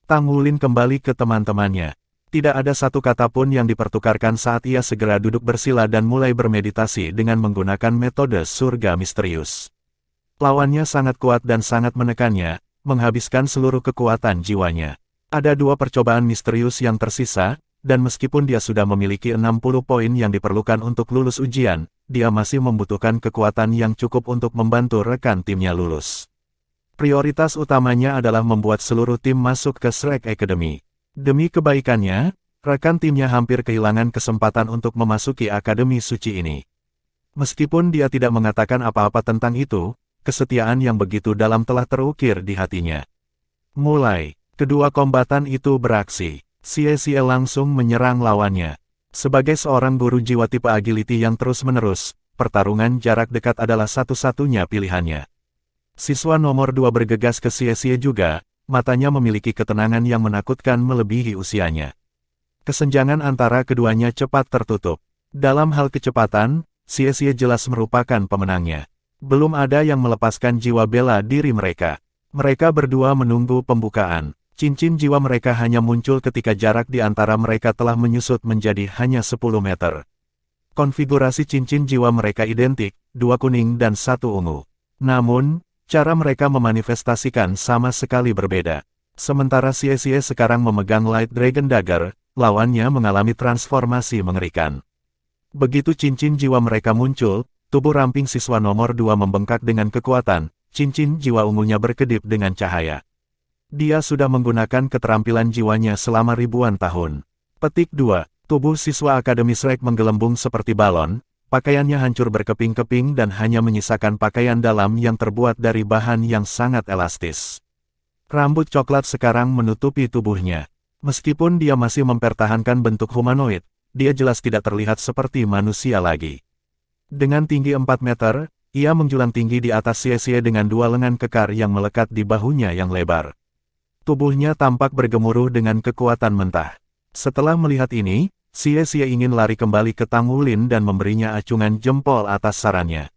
Tang Wulin kembali ke teman-temannya. Tidak ada satu kata pun yang dipertukarkan saat ia segera duduk bersila dan mulai bermeditasi dengan menggunakan metode surga misterius. Lawannya sangat kuat dan sangat menekannya, menghabiskan seluruh kekuatan jiwanya. Ada 2 percobaan misterius yang tersisa, dan meskipun dia sudah memiliki 60 poin yang diperlukan untuk lulus ujian, dia masih membutuhkan kekuatan yang cukup untuk membantu rekan timnya lulus. Prioritas utamanya adalah membuat seluruh tim masuk ke Shrek Academy. Demi kebaikannya, rekan timnya hampir kehilangan kesempatan untuk memasuki Akademi Suci ini. Meskipun dia tidak mengatakan apa-apa tentang itu, kesetiaan yang begitu dalam telah terukir di hatinya. Mulai, kedua kombatan itu beraksi. Xie langsung menyerang lawannya. Sebagai seorang guru jiwa tipe agility yang terus-menerus, pertarungan jarak dekat adalah satu-satunya pilihannya. Siswa nomor 2 bergegas ke Xie juga, matanya memiliki ketenangan yang menakutkan melebihi usianya. Kesenjangan antara keduanya cepat tertutup. Dalam hal kecepatan, Xie jelas merupakan pemenangnya. Belum ada yang melepaskan jiwa bela diri mereka. Mereka berdua menunggu pembukaan. Cincin jiwa mereka hanya muncul ketika jarak di antara mereka telah menyusut menjadi hanya 10 meter. Konfigurasi cincin jiwa mereka identik, 2 kuning dan 1 ungu. Namun, cara mereka memanifestasikan sama sekali berbeda. Sementara Xie sekarang memegang Light Dragon Dagger, lawannya mengalami transformasi mengerikan. Begitu cincin jiwa mereka muncul, tubuh ramping siswa nomor 2 membengkak dengan kekuatan, cincin jiwa ungunya berkedip dengan cahaya. Dia sudah menggunakan keterampilan jiwanya selama ribuan tahun. Petik 2. Tubuh siswa Akademi Shrek menggelembung seperti balon, pakaiannya hancur berkeping-keping dan hanya menyisakan pakaian dalam yang terbuat dari bahan yang sangat elastis. Rambut coklat sekarang menutupi tubuhnya. Meskipun dia masih mempertahankan bentuk humanoid, dia jelas tidak terlihat seperti manusia lagi. Dengan tinggi 4 meter, ia menjulang tinggi di atas Xie dengan 2 lengan kekar yang melekat di bahunya yang lebar. Tubuhnya tampak bergemuruh dengan kekuatan mentah. Setelah melihat ini, Xie ingin lari kembali ke Tang Wulin dan memberinya acungan jempol atas sarannya.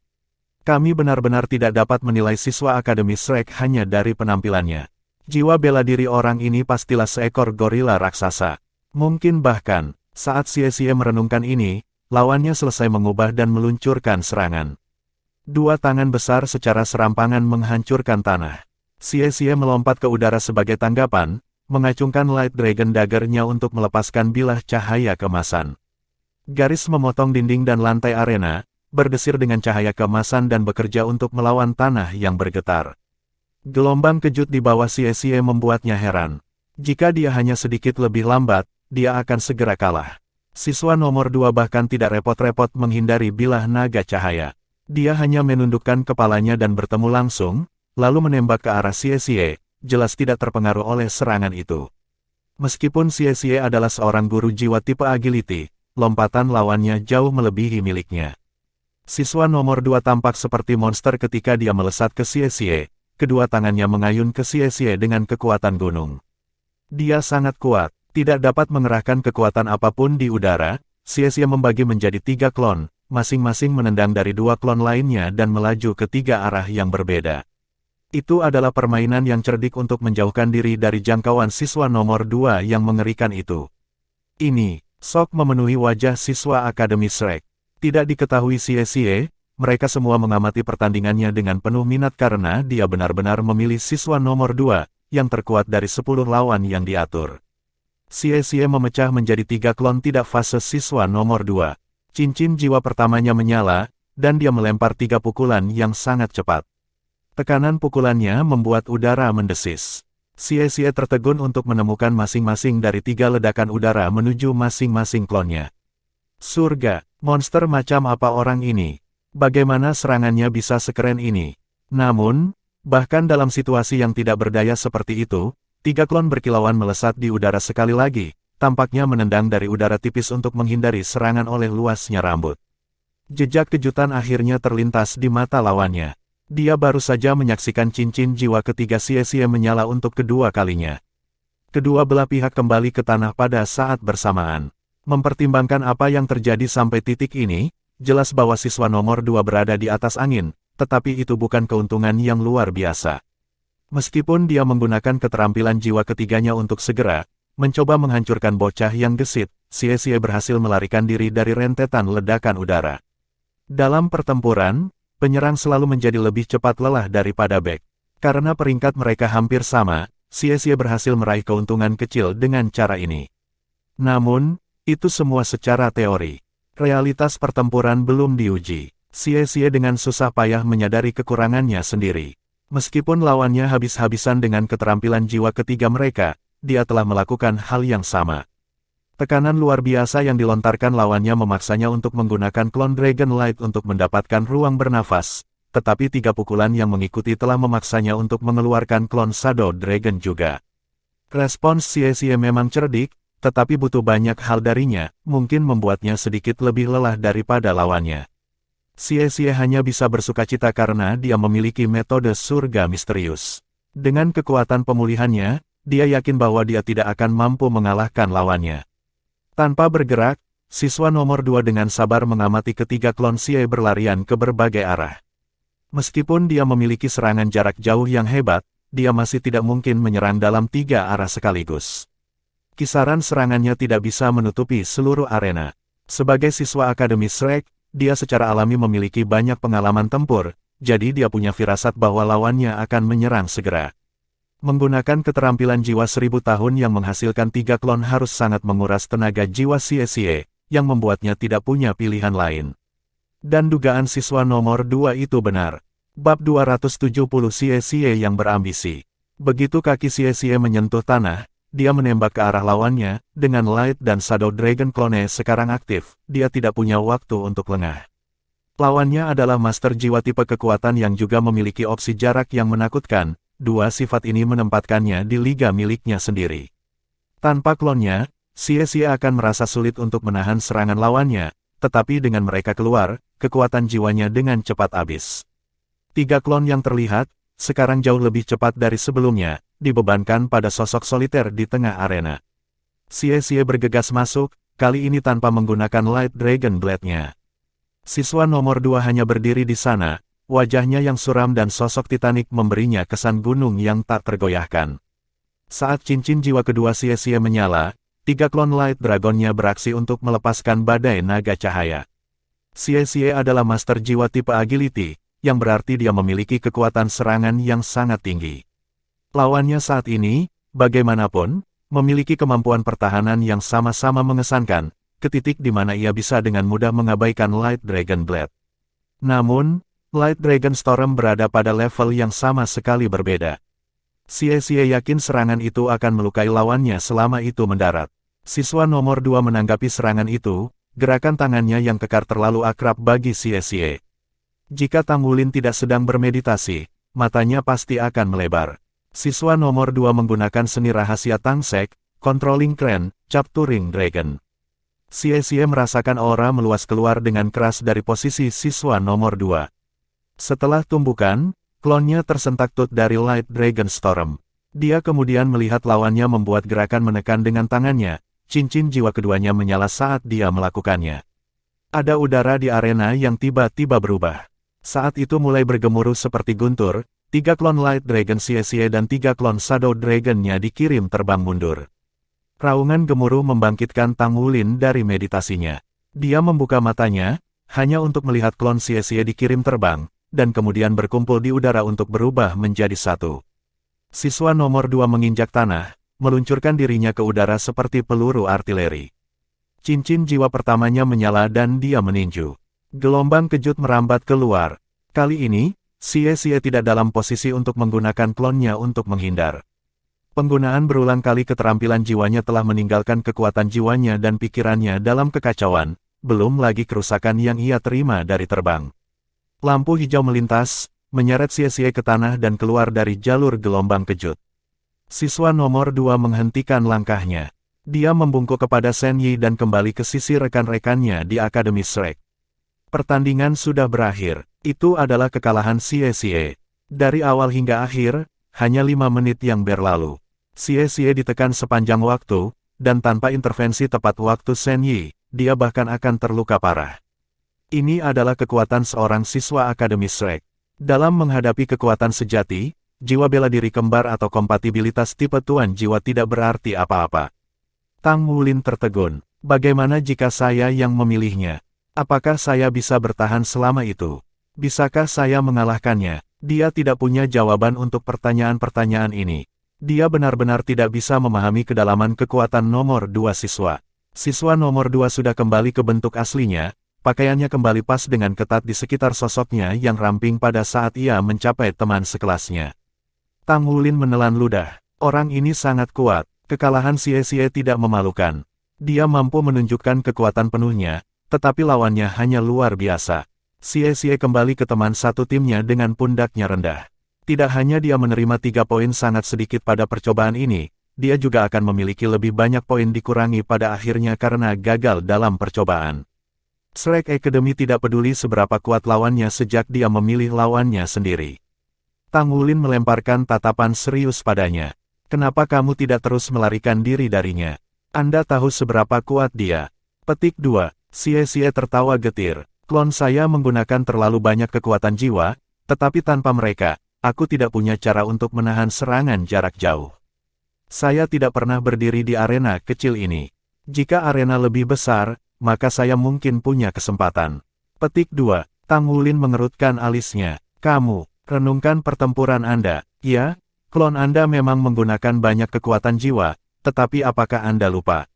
Kami benar-benar tidak dapat menilai siswa Akademi Shrek hanya dari penampilannya. Jiwa bela diri orang ini pastilah seekor gorila raksasa. Mungkin bahkan, saat Xie merenungkan ini, lawannya selesai mengubah dan meluncurkan serangan. 2 tangan besar secara serampangan menghancurkan tanah. Xie melompat ke udara sebagai tanggapan, mengacungkan Light Dragon Dagger-nya untuk melepaskan bilah cahaya keemasan. Garis memotong dinding dan lantai arena, berdesir dengan cahaya keemasan dan bekerja untuk melawan tanah yang bergetar. Gelombang kejut di bawah Xie membuatnya heran. Jika dia hanya sedikit lebih lambat, dia akan segera kalah. Siswa nomor 2 bahkan tidak repot-repot menghindari bilah naga cahaya. Dia hanya menundukkan kepalanya dan bertemu langsung, lalu menembak ke arah Xie, jelas tidak terpengaruh oleh serangan itu. Meskipun Xie adalah seorang guru jiwa tipe agility, lompatan lawannya jauh melebihi miliknya. Siswa nomor 2 tampak seperti monster ketika dia melesat ke Xie, kedua tangannya mengayun ke Xie dengan kekuatan gunung. Dia sangat kuat, tidak dapat mengerahkan kekuatan apapun di udara. Xie membagi menjadi 3 klon, masing-masing menendang dari 2 klon lainnya dan melaju ke 3 arah yang berbeda. Itu adalah permainan yang cerdik untuk menjauhkan diri dari jangkauan siswa nomor 2 yang mengerikan itu. Ini, sok memenuhi wajah siswa Akademi Shrek. Tidak diketahui Xie, mereka semua mengamati pertandingannya dengan penuh minat karena dia benar-benar memilih siswa nomor 2, yang terkuat dari 10 lawan yang diatur. Xie memecah menjadi 3 klon tidak fase siswa nomor 2. Cincin jiwa pertamanya menyala, dan dia melempar 3 pukulan yang sangat cepat. Tekanan pukulannya membuat udara mendesis. Xie tertegun untuk menemukan masing-masing dari 3 ledakan udara menuju masing-masing klonnya. Surga, monster macam apa orang ini? Bagaimana serangannya bisa sekeren ini? Namun, bahkan dalam situasi yang tidak berdaya seperti itu, 3 klon berkilauan melesat di udara sekali lagi, tampaknya menendang dari udara tipis untuk menghindari serangan oleh luasnya rambut. Jejak kejutan akhirnya terlintas di mata lawannya. Dia baru saja menyaksikan cincin jiwa ketiga Xie menyala untuk kedua kalinya. Kedua belah pihak kembali ke tanah pada saat bersamaan. Mempertimbangkan apa yang terjadi sampai titik ini, jelas bahwa siswa nomor 2 berada di atas angin, tetapi itu bukan keuntungan yang luar biasa. Meskipun dia menggunakan keterampilan jiwa ketiganya untuk segera mencoba menghancurkan bocah yang gesit, Xie berhasil melarikan diri dari rentetan ledakan udara. Dalam pertempuran, penyerang selalu menjadi lebih cepat lelah daripada back. Karena peringkat mereka hampir sama, Xie berhasil meraih keuntungan kecil dengan cara ini. Namun, itu semua secara teori. Realitas pertempuran belum diuji. Xie dengan susah payah menyadari kekurangannya sendiri. Meskipun lawannya habis-habisan dengan keterampilan jiwa ketiga mereka, dia telah melakukan hal yang sama. Tekanan luar biasa yang dilontarkan lawannya memaksanya untuk menggunakan klon Dragon Light untuk mendapatkan ruang bernafas, tetapi 3 pukulan yang mengikuti telah memaksanya untuk mengeluarkan klon Shadow Dragon juga. Respons Xie memang cerdik, tetapi butuh banyak hal darinya, mungkin membuatnya sedikit lebih lelah daripada lawannya. Xie hanya bisa bersukacita karena dia memiliki metode surga misterius. Dengan kekuatan pemulihannya, dia yakin bahwa dia tidak akan mampu mengalahkan lawannya. Tanpa bergerak, siswa nomor 2 dengan sabar mengamati ketiga klon Xie berlarian ke berbagai arah. Meskipun dia memiliki serangan jarak jauh yang hebat, dia masih tidak mungkin menyerang dalam 3 arah sekaligus. Kisaran serangannya tidak bisa menutupi seluruh arena. Sebagai siswa Akademi Shrek, dia secara alami memiliki banyak pengalaman tempur, jadi dia punya firasat bahwa lawannya akan menyerang segera. Menggunakan keterampilan jiwa 1000 tahun yang menghasilkan 3 klon harus sangat menguras tenaga jiwa Xie, yang membuatnya tidak punya pilihan lain. Dan dugaan siswa nomor 2 itu benar. Bab 270 Xie yang berambisi. Begitu kaki Xie menyentuh tanah, dia menembak ke arah lawannya, dengan Light dan Shadow Dragon clone sekarang aktif, dia tidak punya waktu untuk lengah. Lawannya adalah master jiwa tipe kekuatan yang juga memiliki opsi jarak yang menakutkan, 2 sifat ini menempatkannya di liga miliknya sendiri. Tanpa klonnya, Xie akan merasa sulit untuk menahan serangan lawannya, tetapi dengan mereka keluar, kekuatan jiwanya dengan cepat habis. 3 klon yang terlihat, sekarang jauh lebih cepat dari sebelumnya, dibebankan pada sosok soliter di tengah arena. Xie bergegas masuk, kali ini tanpa menggunakan Light Dragon Blade-nya. Siswa nomor 2 hanya berdiri di sana, wajahnya yang suram dan sosok Titanic memberinya kesan gunung yang tak tergoyahkan. Saat cincin jiwa kedua Xie menyala, 3 klon Light Dragon-nya beraksi untuk melepaskan badai naga cahaya. Xie adalah master jiwa tipe agility, yang berarti dia memiliki kekuatan serangan yang sangat tinggi. Lawannya saat ini, bagaimanapun, memiliki kemampuan pertahanan yang sama-sama mengesankan, ke titik di mana ia bisa dengan mudah mengabaikan Light Dragon Blade. Namun, Light Dragon Storm berada pada level yang sama sekali berbeda. Xie yakin serangan itu akan melukai lawannya selama itu mendarat. Siswa nomor 2 menanggapi serangan itu, gerakan tangannya yang kekar terlalu akrab bagi Xie. Jika Tang Wulin tidak sedang bermeditasi, matanya pasti akan melebar. Siswa nomor 2 menggunakan seni rahasia Tang Sek, Controlling Crane, Capturing Dragon. Xie merasakan aura meluas keluar dengan keras dari posisi siswa nomor 2. Setelah tumbukan, klonnya tersentak tut dari Light Dragon Storm. Dia kemudian melihat lawannya membuat gerakan menekan dengan tangannya, cincin jiwa keduanya menyala saat dia melakukannya. Ada udara di arena yang tiba-tiba berubah. Saat itu mulai bergemuruh seperti guntur, 3 klon Light Dragon Xie dan 3 klon Shadow Dragon-nya dikirim terbang mundur. Raungan gemuruh membangkitkan Tang Wulin dari meditasinya. Dia membuka matanya, hanya untuk melihat klon Xie dikirim terbang, dan kemudian berkumpul di udara untuk berubah menjadi satu. Siswa nomor 2 menginjak tanah, meluncurkan dirinya ke udara seperti peluru artileri. Cincin jiwa pertamanya menyala dan dia meninju. Gelombang kejut merambat keluar. Kali ini, Xie tidak dalam posisi untuk menggunakan klonnya untuk menghindar. Penggunaan berulang kali keterampilan jiwanya telah meninggalkan kekuatan jiwanya dan pikirannya dalam kekacauan, belum lagi kerusakan yang ia terima dari terbang. Lampu hijau melintas, menyeret Xie ke tanah dan keluar dari jalur gelombang kejut. Siswa nomor 2 menghentikan langkahnya. Dia membungkuk kepada Shen Yi dan kembali ke sisi rekan-rekannya di Akademi Shrek. Pertandingan sudah berakhir. Itu adalah kekalahan Xie. Dari awal hingga akhir, hanya 5 menit yang berlalu. Xie ditekan sepanjang waktu, dan tanpa intervensi tepat waktu Shen Yi, dia bahkan akan terluka parah. Ini adalah kekuatan seorang siswa Akademi Shrek. Dalam menghadapi kekuatan sejati, jiwa bela diri kembar atau kompatibilitas tipe tuan jiwa tidak berarti apa-apa. Tang Wulin tertegun. Bagaimana jika saya yang memilihnya? Apakah saya bisa bertahan selama itu? Bisakah saya mengalahkannya? Dia tidak punya jawaban untuk pertanyaan-pertanyaan ini. Dia benar-benar tidak bisa memahami kedalaman kekuatan nomor 2 siswa. Siswa nomor 2 sudah kembali ke bentuk aslinya, pakaiannya kembali pas dengan ketat di sekitar sosoknya yang ramping pada saat ia mencapai teman sekelasnya. Tang Wulin menelan ludah. Orang ini sangat kuat, kekalahan Xie tidak memalukan. Dia mampu menunjukkan kekuatan penuhnya, tetapi lawannya hanya luar biasa. Xie kembali ke teman satu timnya dengan pundaknya rendah. Tidak hanya dia menerima 3 poin sangat sedikit pada percobaan ini, dia juga akan memiliki lebih banyak poin dikurangi pada akhirnya karena gagal dalam percobaan. Shrek Academy tidak peduli seberapa kuat lawannya sejak dia memilih lawannya sendiri. Tang Wulin melemparkan tatapan serius padanya. Kenapa kamu tidak terus melarikan diri darinya? Anda tahu seberapa kuat dia. Petik 2. Xie tertawa getir. Klon saya menggunakan terlalu banyak kekuatan jiwa, tetapi tanpa mereka, aku tidak punya cara untuk menahan serangan jarak jauh. Saya tidak pernah berdiri di arena kecil ini. Jika arena lebih besar, maka saya mungkin punya kesempatan. Petik 2. Tang Wulin mengerutkan alisnya. Kamu, renungkan pertempuran Anda. Ya, klon Anda memang menggunakan banyak kekuatan jiwa, tetapi apakah Anda lupa?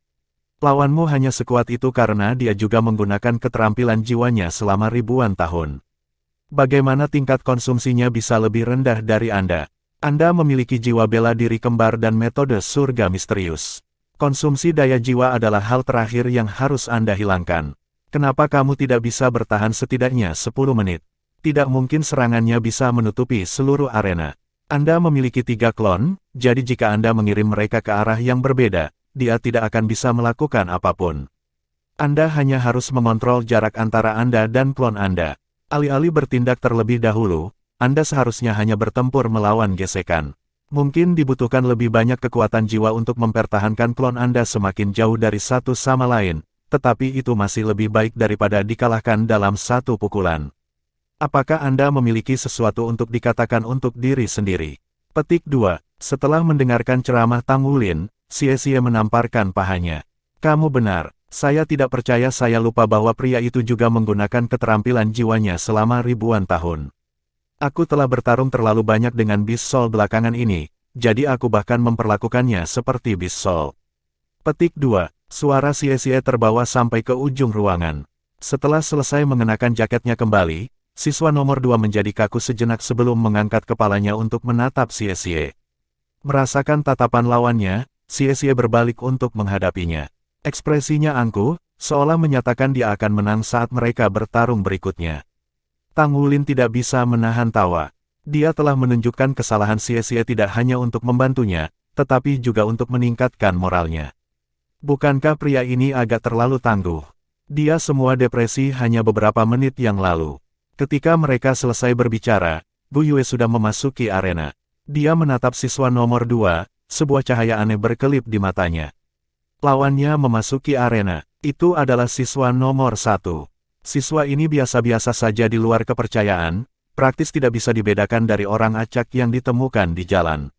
Lawanmu hanya sekuat itu karena dia juga menggunakan keterampilan jiwanya selama ribuan tahun. Bagaimana tingkat konsumsinya bisa lebih rendah dari Anda? Anda memiliki jiwa bela diri kembar dan metode surga misterius. Konsumsi daya jiwa adalah hal terakhir yang harus Anda hilangkan. Kenapa kamu tidak bisa bertahan setidaknya 10 menit? Tidak mungkin serangannya bisa menutupi seluruh arena. Anda memiliki 3 klon, jadi jika Anda mengirim mereka ke arah yang berbeda, dia tidak akan bisa melakukan apapun. Anda hanya harus mengontrol jarak antara Anda dan klon Anda. Alih-alih bertindak terlebih dahulu, Anda seharusnya hanya bertempur melawan gesekan. Mungkin dibutuhkan lebih banyak kekuatan jiwa untuk mempertahankan klon Anda semakin jauh dari satu sama lain, tetapi itu masih lebih baik daripada dikalahkan dalam satu pukulan. Apakah Anda memiliki sesuatu untuk dikatakan untuk diri sendiri? Petik 2. Setelah mendengarkan ceramah Tang Wulin, Xie menamparkan pahanya. Kamu benar, saya tidak percaya saya lupa bahwa pria itu juga menggunakan keterampilan jiwanya selama ribuan tahun. Aku telah bertarung terlalu banyak dengan Beast Soul belakangan ini, jadi aku bahkan memperlakukannya seperti Beast Soul. Petik 2. Suara Xie terbawa sampai ke ujung ruangan. Setelah selesai mengenakan jaketnya kembali, siswa nomor 2 menjadi kaku sejenak sebelum mengangkat kepalanya untuk menatap Xie. Merasakan tatapan lawannya, Xie berbalik untuk menghadapinya. Ekspresinya angkuh, seolah menyatakan dia akan menang saat mereka bertarung berikutnya. Tang Wulin tidak bisa menahan tawa. Dia telah menunjukkan kesalahan Xie tidak hanya untuk membantunya, tetapi juga untuk meningkatkan moralnya. Bukankah pria ini agak terlalu tangguh? Dia semua depresi hanya beberapa menit yang lalu. Ketika mereka selesai berbicara, Gu Yue sudah memasuki arena. Dia menatap siswa nomor 2, sebuah cahaya aneh berkelip di matanya. Lawannya memasuki arena. Itu adalah siswa nomor 1. Siswa ini biasa-biasa saja di luar kepercayaan, praktis tidak bisa dibedakan dari orang acak yang ditemukan di jalan.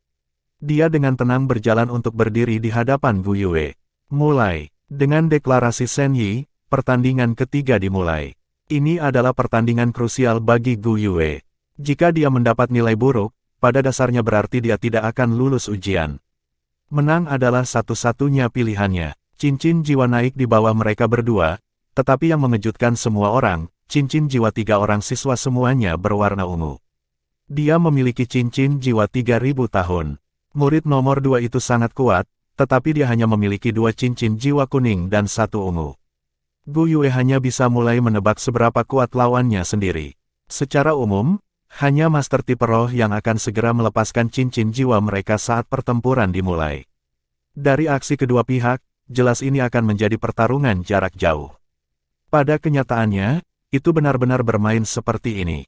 Dia dengan tenang berjalan untuk berdiri di hadapan Gu Yue. Mulai. Dengan deklarasi Shen Yi, pertandingan ketiga dimulai. Ini adalah pertandingan krusial bagi Gu Yue. Jika dia mendapat nilai buruk, pada dasarnya berarti dia tidak akan lulus ujian. Menang adalah satu-satunya pilihannya. Cincin jiwa naik di bawah mereka berdua, tetapi yang mengejutkan semua orang, cincin jiwa 3 orang siswa semuanya berwarna ungu. Dia memiliki cincin jiwa 3000 tahun. Murid nomor 2 itu sangat kuat, tetapi dia hanya memiliki 2 cincin jiwa kuning dan 1 ungu. Gu Yue hanya bisa mulai menebak seberapa kuat lawannya sendiri. Secara umum, hanya Master Tipe Roh yang akan segera melepaskan cincin jiwa mereka saat pertempuran dimulai. Dari aksi kedua pihak, jelas ini akan menjadi pertarungan jarak jauh. Pada kenyataannya, itu benar-benar bermain seperti ini.